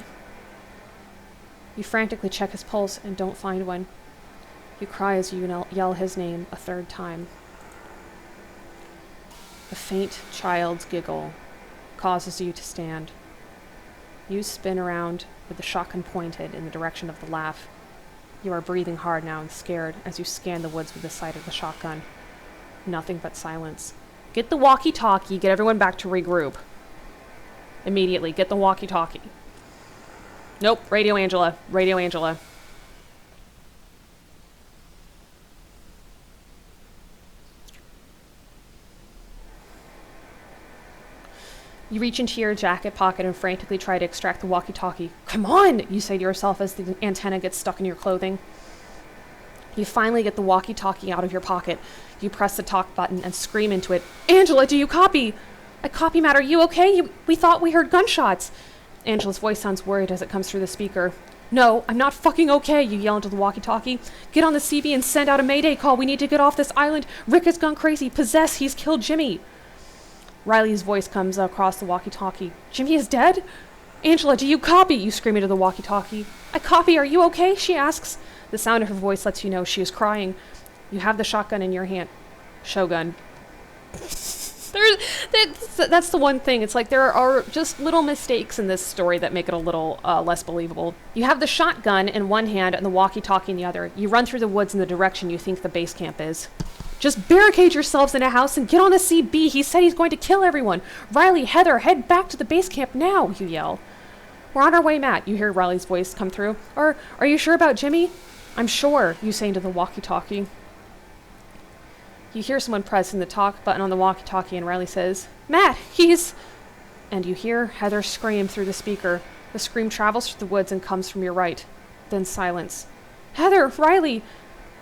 You frantically check his pulse and don't find one. You cry as you yell his name a third time. A faint child's giggle causes you to stand. You spin around with the shotgun pointed in the direction of the laugh. You are breathing hard now and scared as you scan the woods with the sight of the shotgun. Nothing but silence. Get the walkie-talkie. Get everyone back to regroup. Immediately. Get the walkie-talkie. Nope. Radio Angela. Radio Angela. You reach into your jacket pocket and frantically try to extract the walkie-talkie. Come on, you say to yourself as the antenna gets stuck in your clothing. You finally get the walkie-talkie out of your pocket. You press the talk button and scream into it. Angela, do you copy? I copy, Matt. Are you okay? We thought we heard gunshots. Angela's voice sounds worried as it comes through the speaker. No, I'm not fucking okay, you yell into the walkie-talkie. Get on the CB and send out a mayday call. We need to get off this island. Rick has gone crazy. Possessed. He's killed Jimmy. Riley's voice comes across the walkie-talkie. Jimmy is dead? Angela, do you copy? You scream into the walkie-talkie. I copy. Are you okay? She asks. The sound of her voice lets you know she is crying. You have the shotgun in your hand. Shogun. That's the one thing. It's like there are just little mistakes in this story that make it a little less believable. You have the shotgun in one hand and the walkie-talkie in the other. You run through the woods in the direction you think the base camp is. Just barricade yourselves in a house and get on the CB. He said he's going to kill everyone. Riley, Heather, head back to the base camp now, you yell. We're on our way, Matt, you hear Riley's voice come through. Are you sure about Jimmy? I'm sure, you say into the walkie-talkie. You hear someone pressing the talk button on the walkie-talkie and Riley says, Matt, he's... And you hear Heather scream through the speaker. The scream travels through the woods and comes from your right. Then silence. Heather, Riley!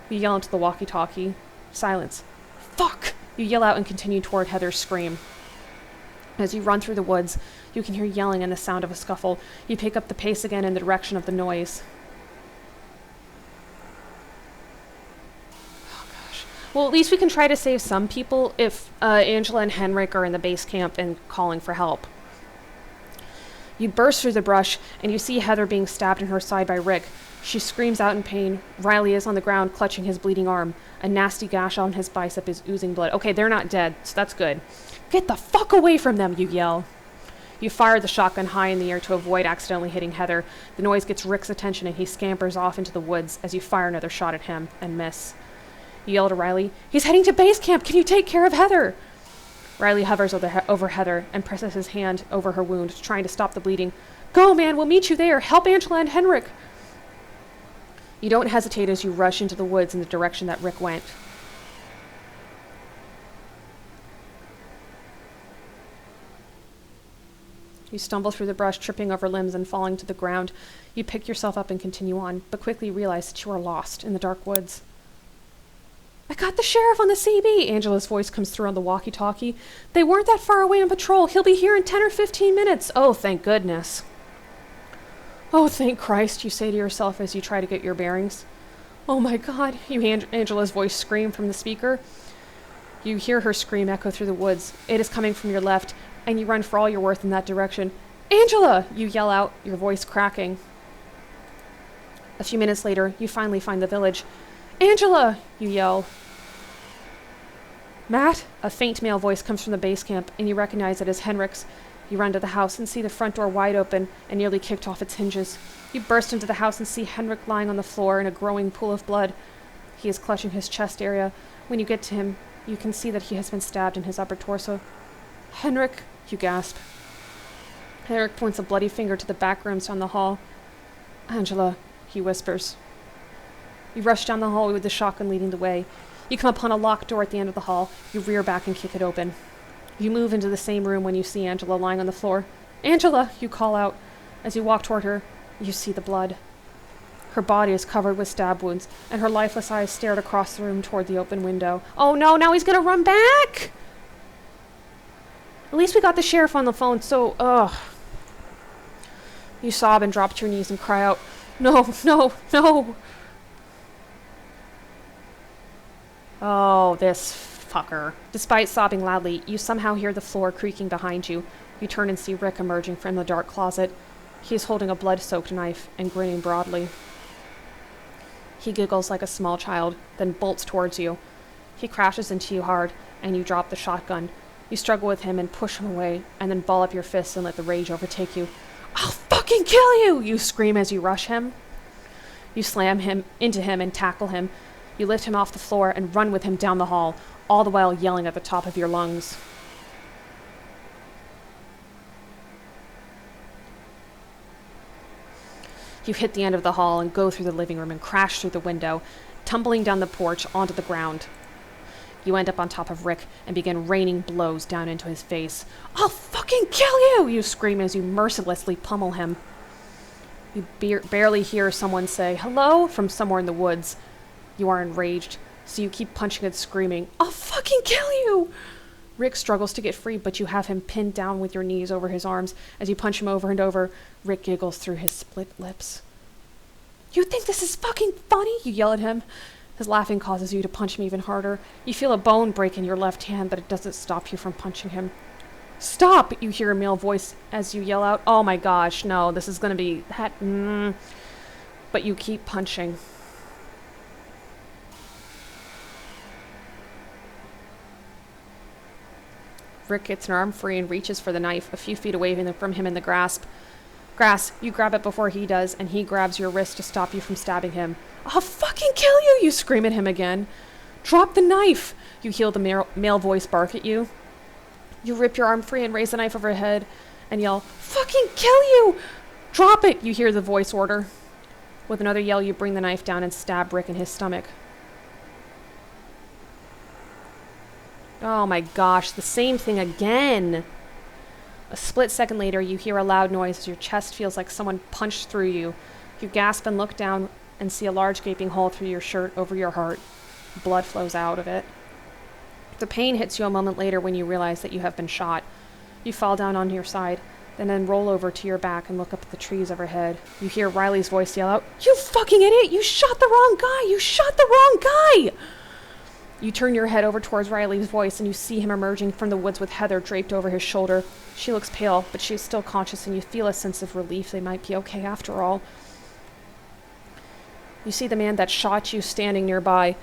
You yell into the walkie-talkie. Silence. Fuck! You yell out and continue toward Heather's scream. As you run through the woods, you can hear yelling and the sound of a scuffle. You pick up the pace again in the direction of the noise. Oh gosh. Well, at least we can try to save some people if Angela and Henrik are in the base camp and calling for help. You burst through the brush and you see Heather being stabbed in her side by Rick. She screams out in pain. Riley is on the ground clutching his bleeding arm. A nasty gash on his bicep is oozing blood. Okay, they're not dead, so that's good. Get the fuck away from them, you yell. You fire the shotgun high in the air to avoid accidentally hitting Heather. The noise gets Rick's attention and he scampers off into the woods as you fire another shot at him and miss. You yell to Riley, he's heading to base camp. Can you take care of Heather? Riley hovers over Heather and presses his hand over her wound, trying to stop the bleeding. Go, man, we'll meet you there. Help Angela and Henrik. You don't hesitate as you rush into the woods in the direction that Rick went. You stumble through the brush, tripping over limbs and falling to the ground. You pick yourself up and continue on, but quickly realize that you are lost in the dark woods. I got the sheriff on the CB, Angela's voice comes through on the walkie-talkie. They weren't that far away on patrol. He'll be here in 10 or 15 minutes. Oh, thank goodness. Oh, thank Christ, you say to yourself as you try to get your bearings. Oh my God, you hear Angela's voice scream from the speaker. You hear her scream echo through the woods. It is coming from your left, and you run for all your worth in that direction. Angela, you yell out, your voice cracking. A few minutes later, you finally find the village. Angela, you yell. Matt, a faint male voice comes from the base camp, and you recognize it as Henrik's. You run to the house and see the front door wide open and nearly kicked off its hinges. You burst into the house and see Henrik lying on the floor in a growing pool of blood. He is clutching his chest area. When you get to him, you can see that he has been stabbed in his upper torso. Henrik, you gasp. Henrik points a bloody finger to the back rooms down the hall. Angela, he whispers. You rush down the hallway with the shotgun leading the way. You come upon a locked door at the end of the hall. You rear back and kick it open. You move into the same room when you see Angela lying on the floor. Angela, you call out. As you walk toward her, you see the blood. Her body is covered with stab wounds, and her lifeless eyes stared across the room toward the open window. Oh no, now he's gonna run back! At least we got the sheriff on the phone, so, ugh. You sob and drop to your knees and cry out, "No, no, no!" Oh, this fucker. Despite sobbing loudly, you somehow hear the floor creaking behind you. You turn and see Rick emerging from the dark closet. He is holding a blood-soaked knife and grinning broadly. He giggles like a small child, then bolts towards you. He crashes into you hard, and you drop the shotgun. You struggle with him and push him away, and then ball up your fists and let the rage overtake you. "I'll fucking kill you!" you scream as you rush him. You slam him into him and tackle him. You lift him off the floor and run with him down the hall, all the while yelling at the top of your lungs. You hit the end of the hall and go through the living room and crash through the window, tumbling down the porch onto the ground. You end up on top of Rick and begin raining blows down into his face. "I'll fucking kill you!" you scream as you mercilessly pummel him. You barely hear someone say, "Hello?" from somewhere in the woods. You are enraged, so you keep punching and screaming, "I'll fucking kill you!" Rick struggles to get free, but you have him pinned down with your knees over his arms. As you punch him over and over, Rick giggles through his split lips. "You think this is fucking funny?" you yell at him. His laughing causes you to punch him even harder. You feel a bone break in your left hand, but it doesn't stop you from punching him. "Stop!" you hear a male voice as you yell out. "Oh my gosh, no, this is gonna be that." But you keep punching. Rick gets an arm free and reaches for the knife a few feet away from him in the grass. You grab it before he does, and he grabs your wrist to stop you from stabbing him. "I'll fucking kill you!" you scream at him again. "Drop the knife!" you hear the male voice bark at you. You rip your arm free and raise the knife overhead and yell, "Fucking kill you!" "Drop it!" you hear the voice order. With another yell, you bring the knife down and stab Rick in his stomach. Oh my gosh, the same thing again. A split second later, you hear a loud noise as your chest feels like someone punched through you. You gasp and look down and see a large gaping hole through your shirt over your heart. Blood flows out of it. The pain hits you a moment later when you realize that you have been shot. You fall down on your side, then roll over to your back and look up at the trees overhead. You hear Riley's voice yell out, "You fucking idiot! You shot the wrong guy! You shot the wrong guy!" You turn your head over towards Riley's voice and you see him emerging from the woods with Heather draped over his shoulder. She looks pale, but she is still conscious and you feel a sense of relief. They might be okay after all. You see the man that shot you standing nearby.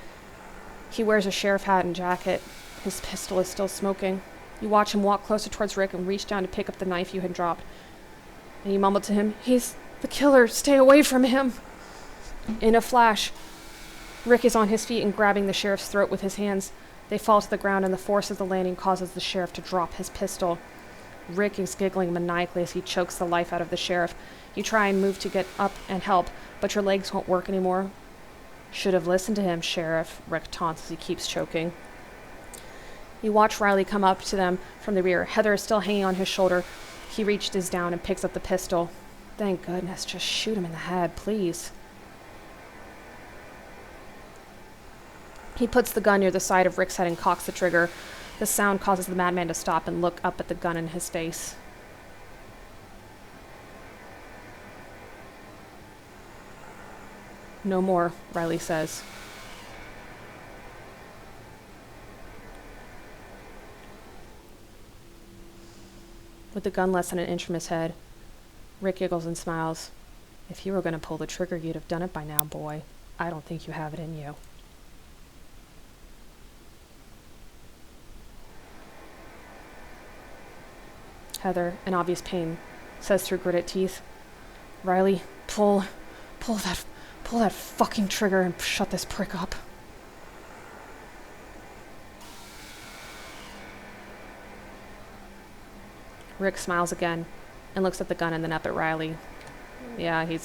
He wears a sheriff hat and jacket. His pistol is still smoking. You watch him walk closer towards Rick and reach down to pick up the knife you had dropped. And you mumble to him, "He's the killer. Stay away from him." In a flash, Rick is on his feet and grabbing the sheriff's throat with his hands. They fall to the ground and the force of the landing causes the sheriff to drop his pistol. Rick is giggling maniacally as he chokes the life out of the sheriff. You try and move to get up and help, but your legs won't work anymore. "Should have listened to him, Sheriff," Rick taunts as he keeps choking. You watch Riley come up to them from the rear. Heather is still hanging on his shoulder. He reaches down and picks up the pistol. "Thank goodness, just shoot him in the head, please." He puts the gun near the side of Rick's head and cocks the trigger. The sound causes the madman to stop and look up at the gun in his face. "No more," Riley says. With the gun less than an inch from his head, Rick giggles and smiles. "If you were going to pull the trigger, you'd have done it by now, boy. I don't think you have it in you." Heather, in obvious pain, says through gritted teeth, "Riley, pull that fucking trigger and shut this prick up." Rick smiles again and looks at the gun and then up at Riley. "Yeah, he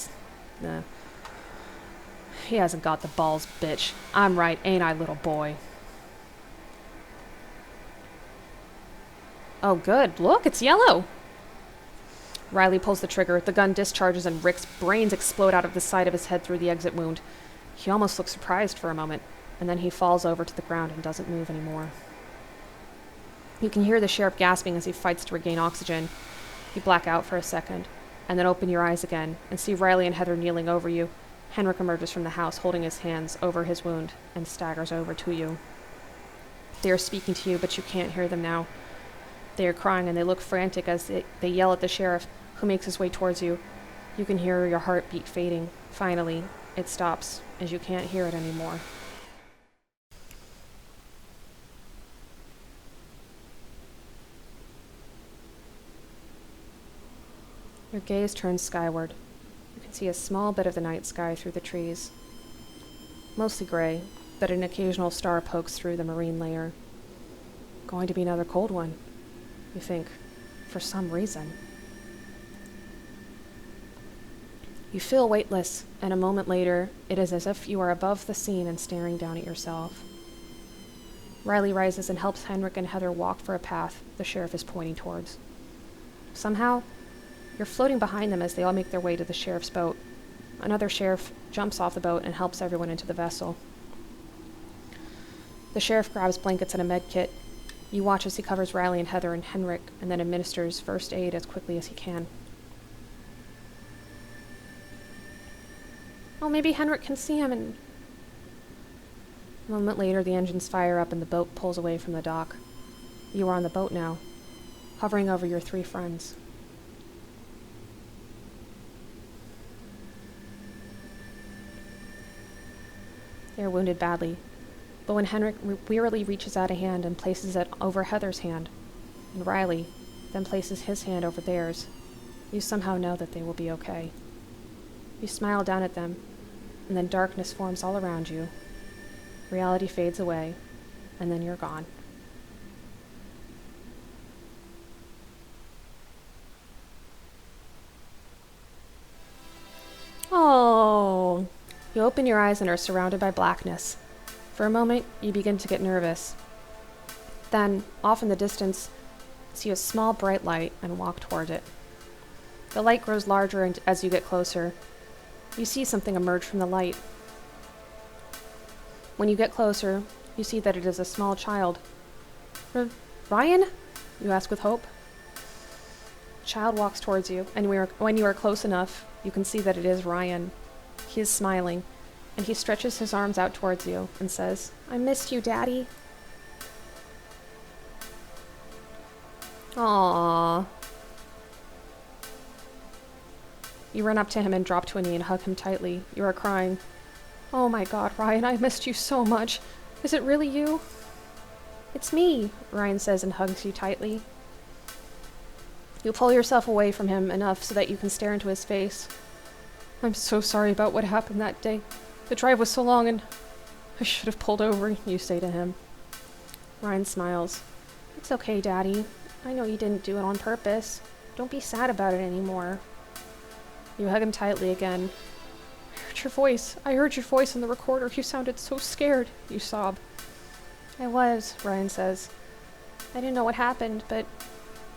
hasn't got the balls, bitch. I'm right, ain't I, little boy?" "Oh, good. Look, it's yellow." Riley pulls the trigger. The gun discharges and Rick's brains explode out of the side of his head through the exit wound. He almost looks surprised for a moment, and then he falls over to the ground and doesn't move anymore. You can hear the sheriff gasping as he fights to regain oxygen. You black out for a second, and then open your eyes again and see Riley and Heather kneeling over you. Henrik emerges from the house holding his hands over his wound and staggers over to you. They are speaking to you, but you can't hear them now. They are crying and they look frantic as they yell at the sheriff, who makes his way towards you. You can hear your heartbeat fading. Finally, it stops, as you can't hear it anymore. Your gaze turns skyward. You can see a small bit of the night sky through the trees. Mostly gray, but an occasional star pokes through the marine layer. Going to be another cold one, you think, for some reason. You feel weightless, and a moment later, it is as if you are above the scene and staring down at yourself. Riley rises and helps Henrik and Heather walk for a path the sheriff is pointing towards. Somehow, you're floating behind them as they all make their way to the sheriff's boat. Another sheriff jumps off the boat and helps everyone into the vessel. The sheriff grabs blankets and a med kit. You watch as he covers Riley and Heather and Henrik, and then administers first aid as quickly as he can. Oh, maybe Henrik can see him and... A moment later, the engines fire up and the boat pulls away from the dock. You are on the boat now, hovering over your 3 friends. They are wounded badly, but when Henrik wearily reaches out a hand and places it over Heather's hand, and Riley then places his hand over theirs, you somehow know that they will be okay. You smile down at them, and then darkness forms all around you. Reality fades away, and then you're gone. Oh. You open your eyes and are surrounded by blackness. For a moment, you begin to get nervous. Then, off in the distance, see a small bright light and walk toward it. The light grows larger as you get closer. You see something emerge from the light. When you get closer, you see that it is a small child. Ryan? You ask with hope. The child walks towards you, and when you are close enough, you can see that it is Ryan. He is smiling, and he stretches his arms out towards you and says, "I missed you, Daddy." Aww. You run up to him and drop to a knee and hug him tightly. You are crying. "Oh my God, Ryan, I missed you so much. Is it really you?" "It's me," Ryan says and hugs you tightly. You pull yourself away from him enough so that you can stare into his face. "I'm so sorry about what happened that day. The drive was so long and I should have pulled over," you say to him. Ryan smiles. "It's okay, Daddy. I know you didn't do it on purpose. Don't be sad about it anymore." You hug him tightly again. I heard your voice on the recorder. You sounded so scared," you sob. "I was," Ryan says. "I didn't know what happened, but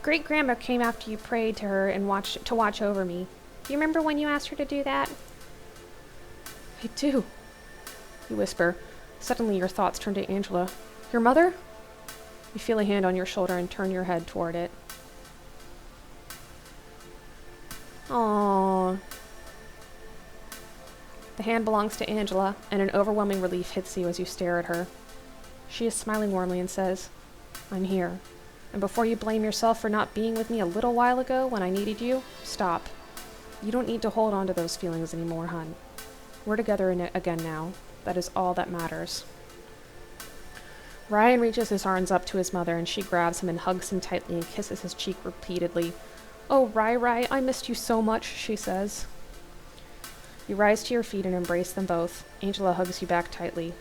Great-Grandma came after you prayed to her and watch over me. Do you remember when you asked her to do that?" "I do," you whisper. Suddenly your thoughts turn to Angela. "Your mother?" You feel a hand on your shoulder and turn your head toward it. Aww. The hand belongs to Angela, and an overwhelming relief hits you as you stare at her. She is smiling warmly and says, "I'm here. And before you blame yourself for not being with me a little while ago when I needed you, stop. You don't need to hold on to those feelings anymore, hon. We're together again now. That is all that matters." Ryan reaches his arms up to his mother, and she grabs him and hugs him tightly and kisses his cheek repeatedly. "Oh, Rai, I missed you so much," she says. You rise to your feet and embrace them both. Angela hugs you back tightly.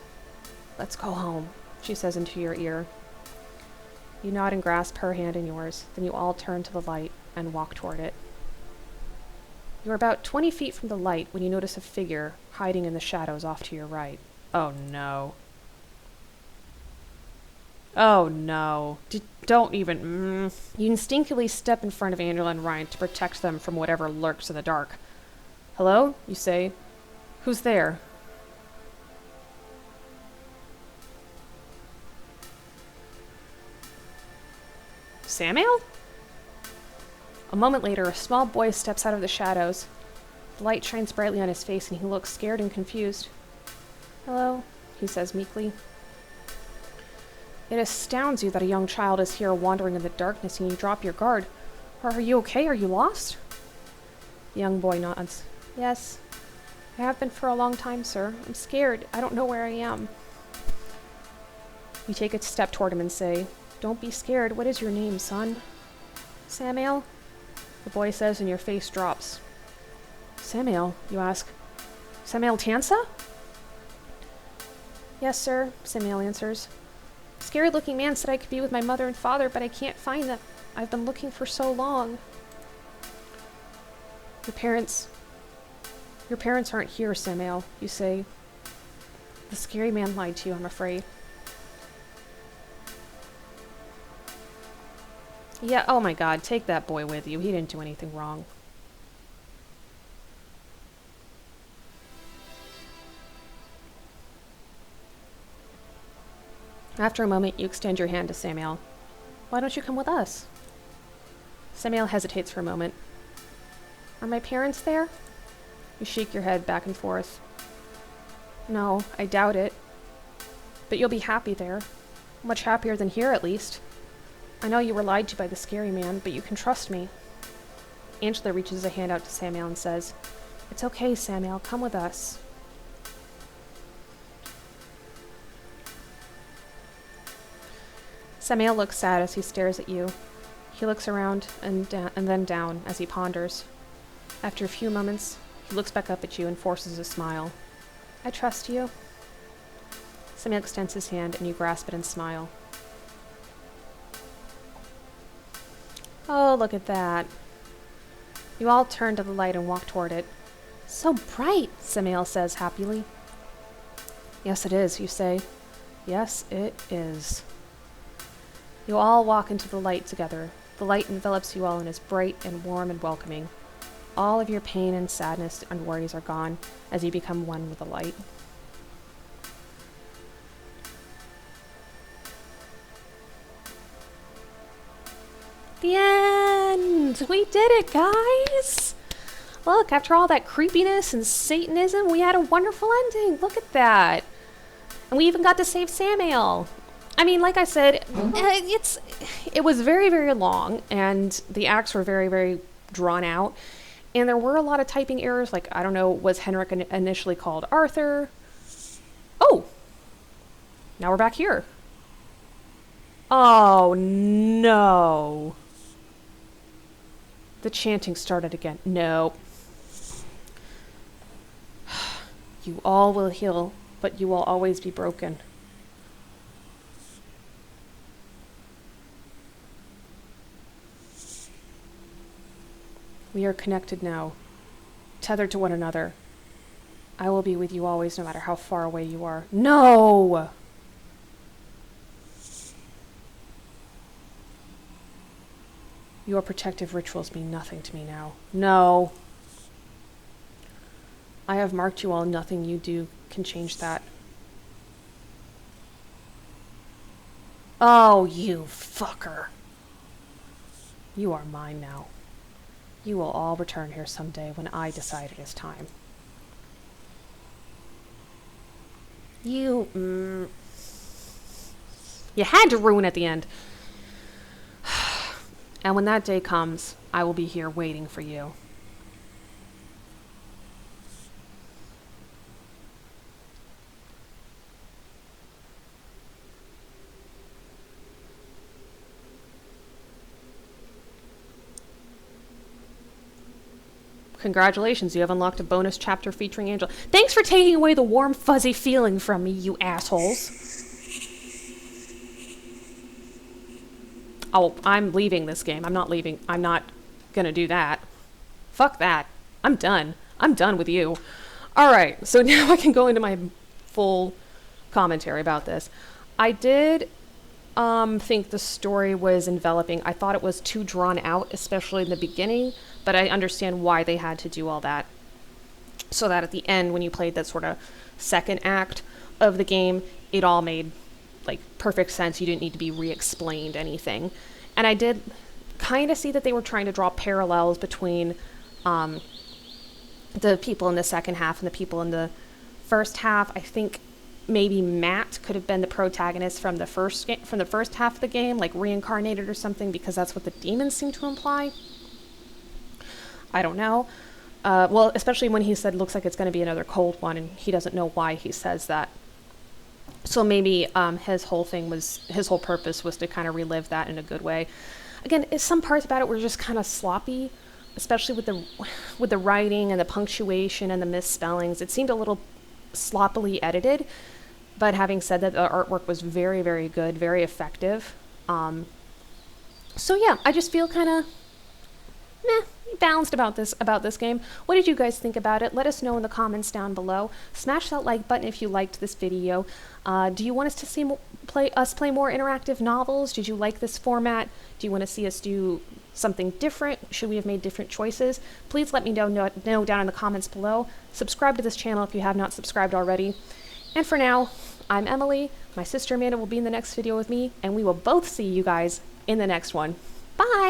"Let's go home," she says into your ear. You nod and grasp her hand in yours, then you all turn to the light and walk toward it. You're about 20 feet from the light when you notice a figure hiding in the shadows off to your right. Oh no. Oh no. Don't even... You instinctively step in front of Angela and Ryan to protect them from whatever lurks in the dark. "Hello?" you say. "Who's there?" Samuel? A moment later, a small boy steps out of the shadows. The light shines brightly on his face, and he looks scared and confused. Hello, he says meekly. It astounds you that a young child is here wandering in the darkness, and you drop your guard. Are you okay? Are you lost? The young boy nods. Yes, I have been for a long time, sir. I'm scared. I don't know where I am. You take a step toward him and say, Don't be scared. What is your name, son? Samuel, the boy says, and your face drops. Samuel, you ask. Samuel Tansa? Yes, sir, Samuel answers. A scary-looking man said I could be with my mother and father, but I can't find them. I've been looking for so long. Your parents aren't here, Samuel, you say. The scary man lied to you, I'm afraid. Yeah, oh my god, take that boy with you. He didn't do anything wrong. After a moment, you extend your hand to Samuel. Why don't you come with us? Samuel hesitates for a moment. Are my parents there? You shake your head back and forth. No, I doubt it. But you'll be happy there. Much happier than here, at least. I know you were lied to by the scary man, but you can trust me. Angela reaches a hand out to Samuel and says, It's okay, Samuel. Come with us. Samuel looks sad as he stares at you. He looks around and then down as he ponders. After a few moments, he looks back up at you and forces a smile. I trust you. Samuel extends his hand and you grasp it and smile. Oh, look at that. You all turn to the light and walk toward it. So bright, Samuel says happily. Yes, it is, you say. Yes, it is. You all walk into the light together. The light envelops you all and is bright and warm and welcoming. All of your pain and sadness and worries are gone as you become one with the light. The end! We did it, guys! Look, after all that creepiness and Satanism, we had a wonderful ending. Look at that. And we even got to save Samuel. I mean, like I said, it was very, very long, and the acts were very, very drawn out. And there were a lot of typing errors, like, I don't know, was Henrik initially called Arthur? Oh! Now we're back here. Oh, no. The chanting started again. No. You all will heal, but you will always be broken. We are connected now, tethered to one another. I will be with you always, no matter how far away you are. No! Your protective rituals mean nothing to me now. No. I have marked you all. Nothing you do can change that. Oh, you fucker. You are mine now. You will all return here someday when I decide it is time. You had to ruin at the end. And when that day comes, I will be here waiting for you. Congratulations, you have unlocked a bonus chapter featuring Angel. Thanks for taking away the warm, fuzzy feeling from me, you assholes. Oh, I'm leaving this game. I'm not leaving. I'm not gonna do that. Fuck that. I'm done. I'm done with you. Alright, so now I can go into my full commentary about this. I did think the story was enveloping. I thought it was too drawn out, especially in the beginning, but I understand why they had to do all that. So that at the end, when you played that sort of second act of the game, it all made like perfect sense. You didn't need to be re-explained anything. And I did kind of see that they were trying to draw parallels between the people in the second half and the people in the first half. I think maybe Matt could have been the protagonist from the first half of the game, like reincarnated or something, because that's what the demons seem to imply. I don't know. Well, especially when he said looks like it's going to be another cold one, and he doesn't know why he says that. So maybe his whole purpose was to kind of relive that in a good way. Again, some parts about it were just kind of sloppy, especially with the writing and the punctuation and the misspellings. It seemed a little sloppily edited, but having said that, the artwork was very, very good, very effective. So yeah, I just feel kind of balanced about this game. What did you guys think about it? Let us know in the comments down below. Smash that like button if you liked this video. Do you want us to see play more interactive novels? Did you like this format? Do you want to see us do something different? Should we have made different choices? Please let me know down in the comments below. Subscribe to this channel if you have not subscribed already. And for now, I'm Emily. My sister Amanda will be in the next video with me, and we will both see you guys in the next one. Bye!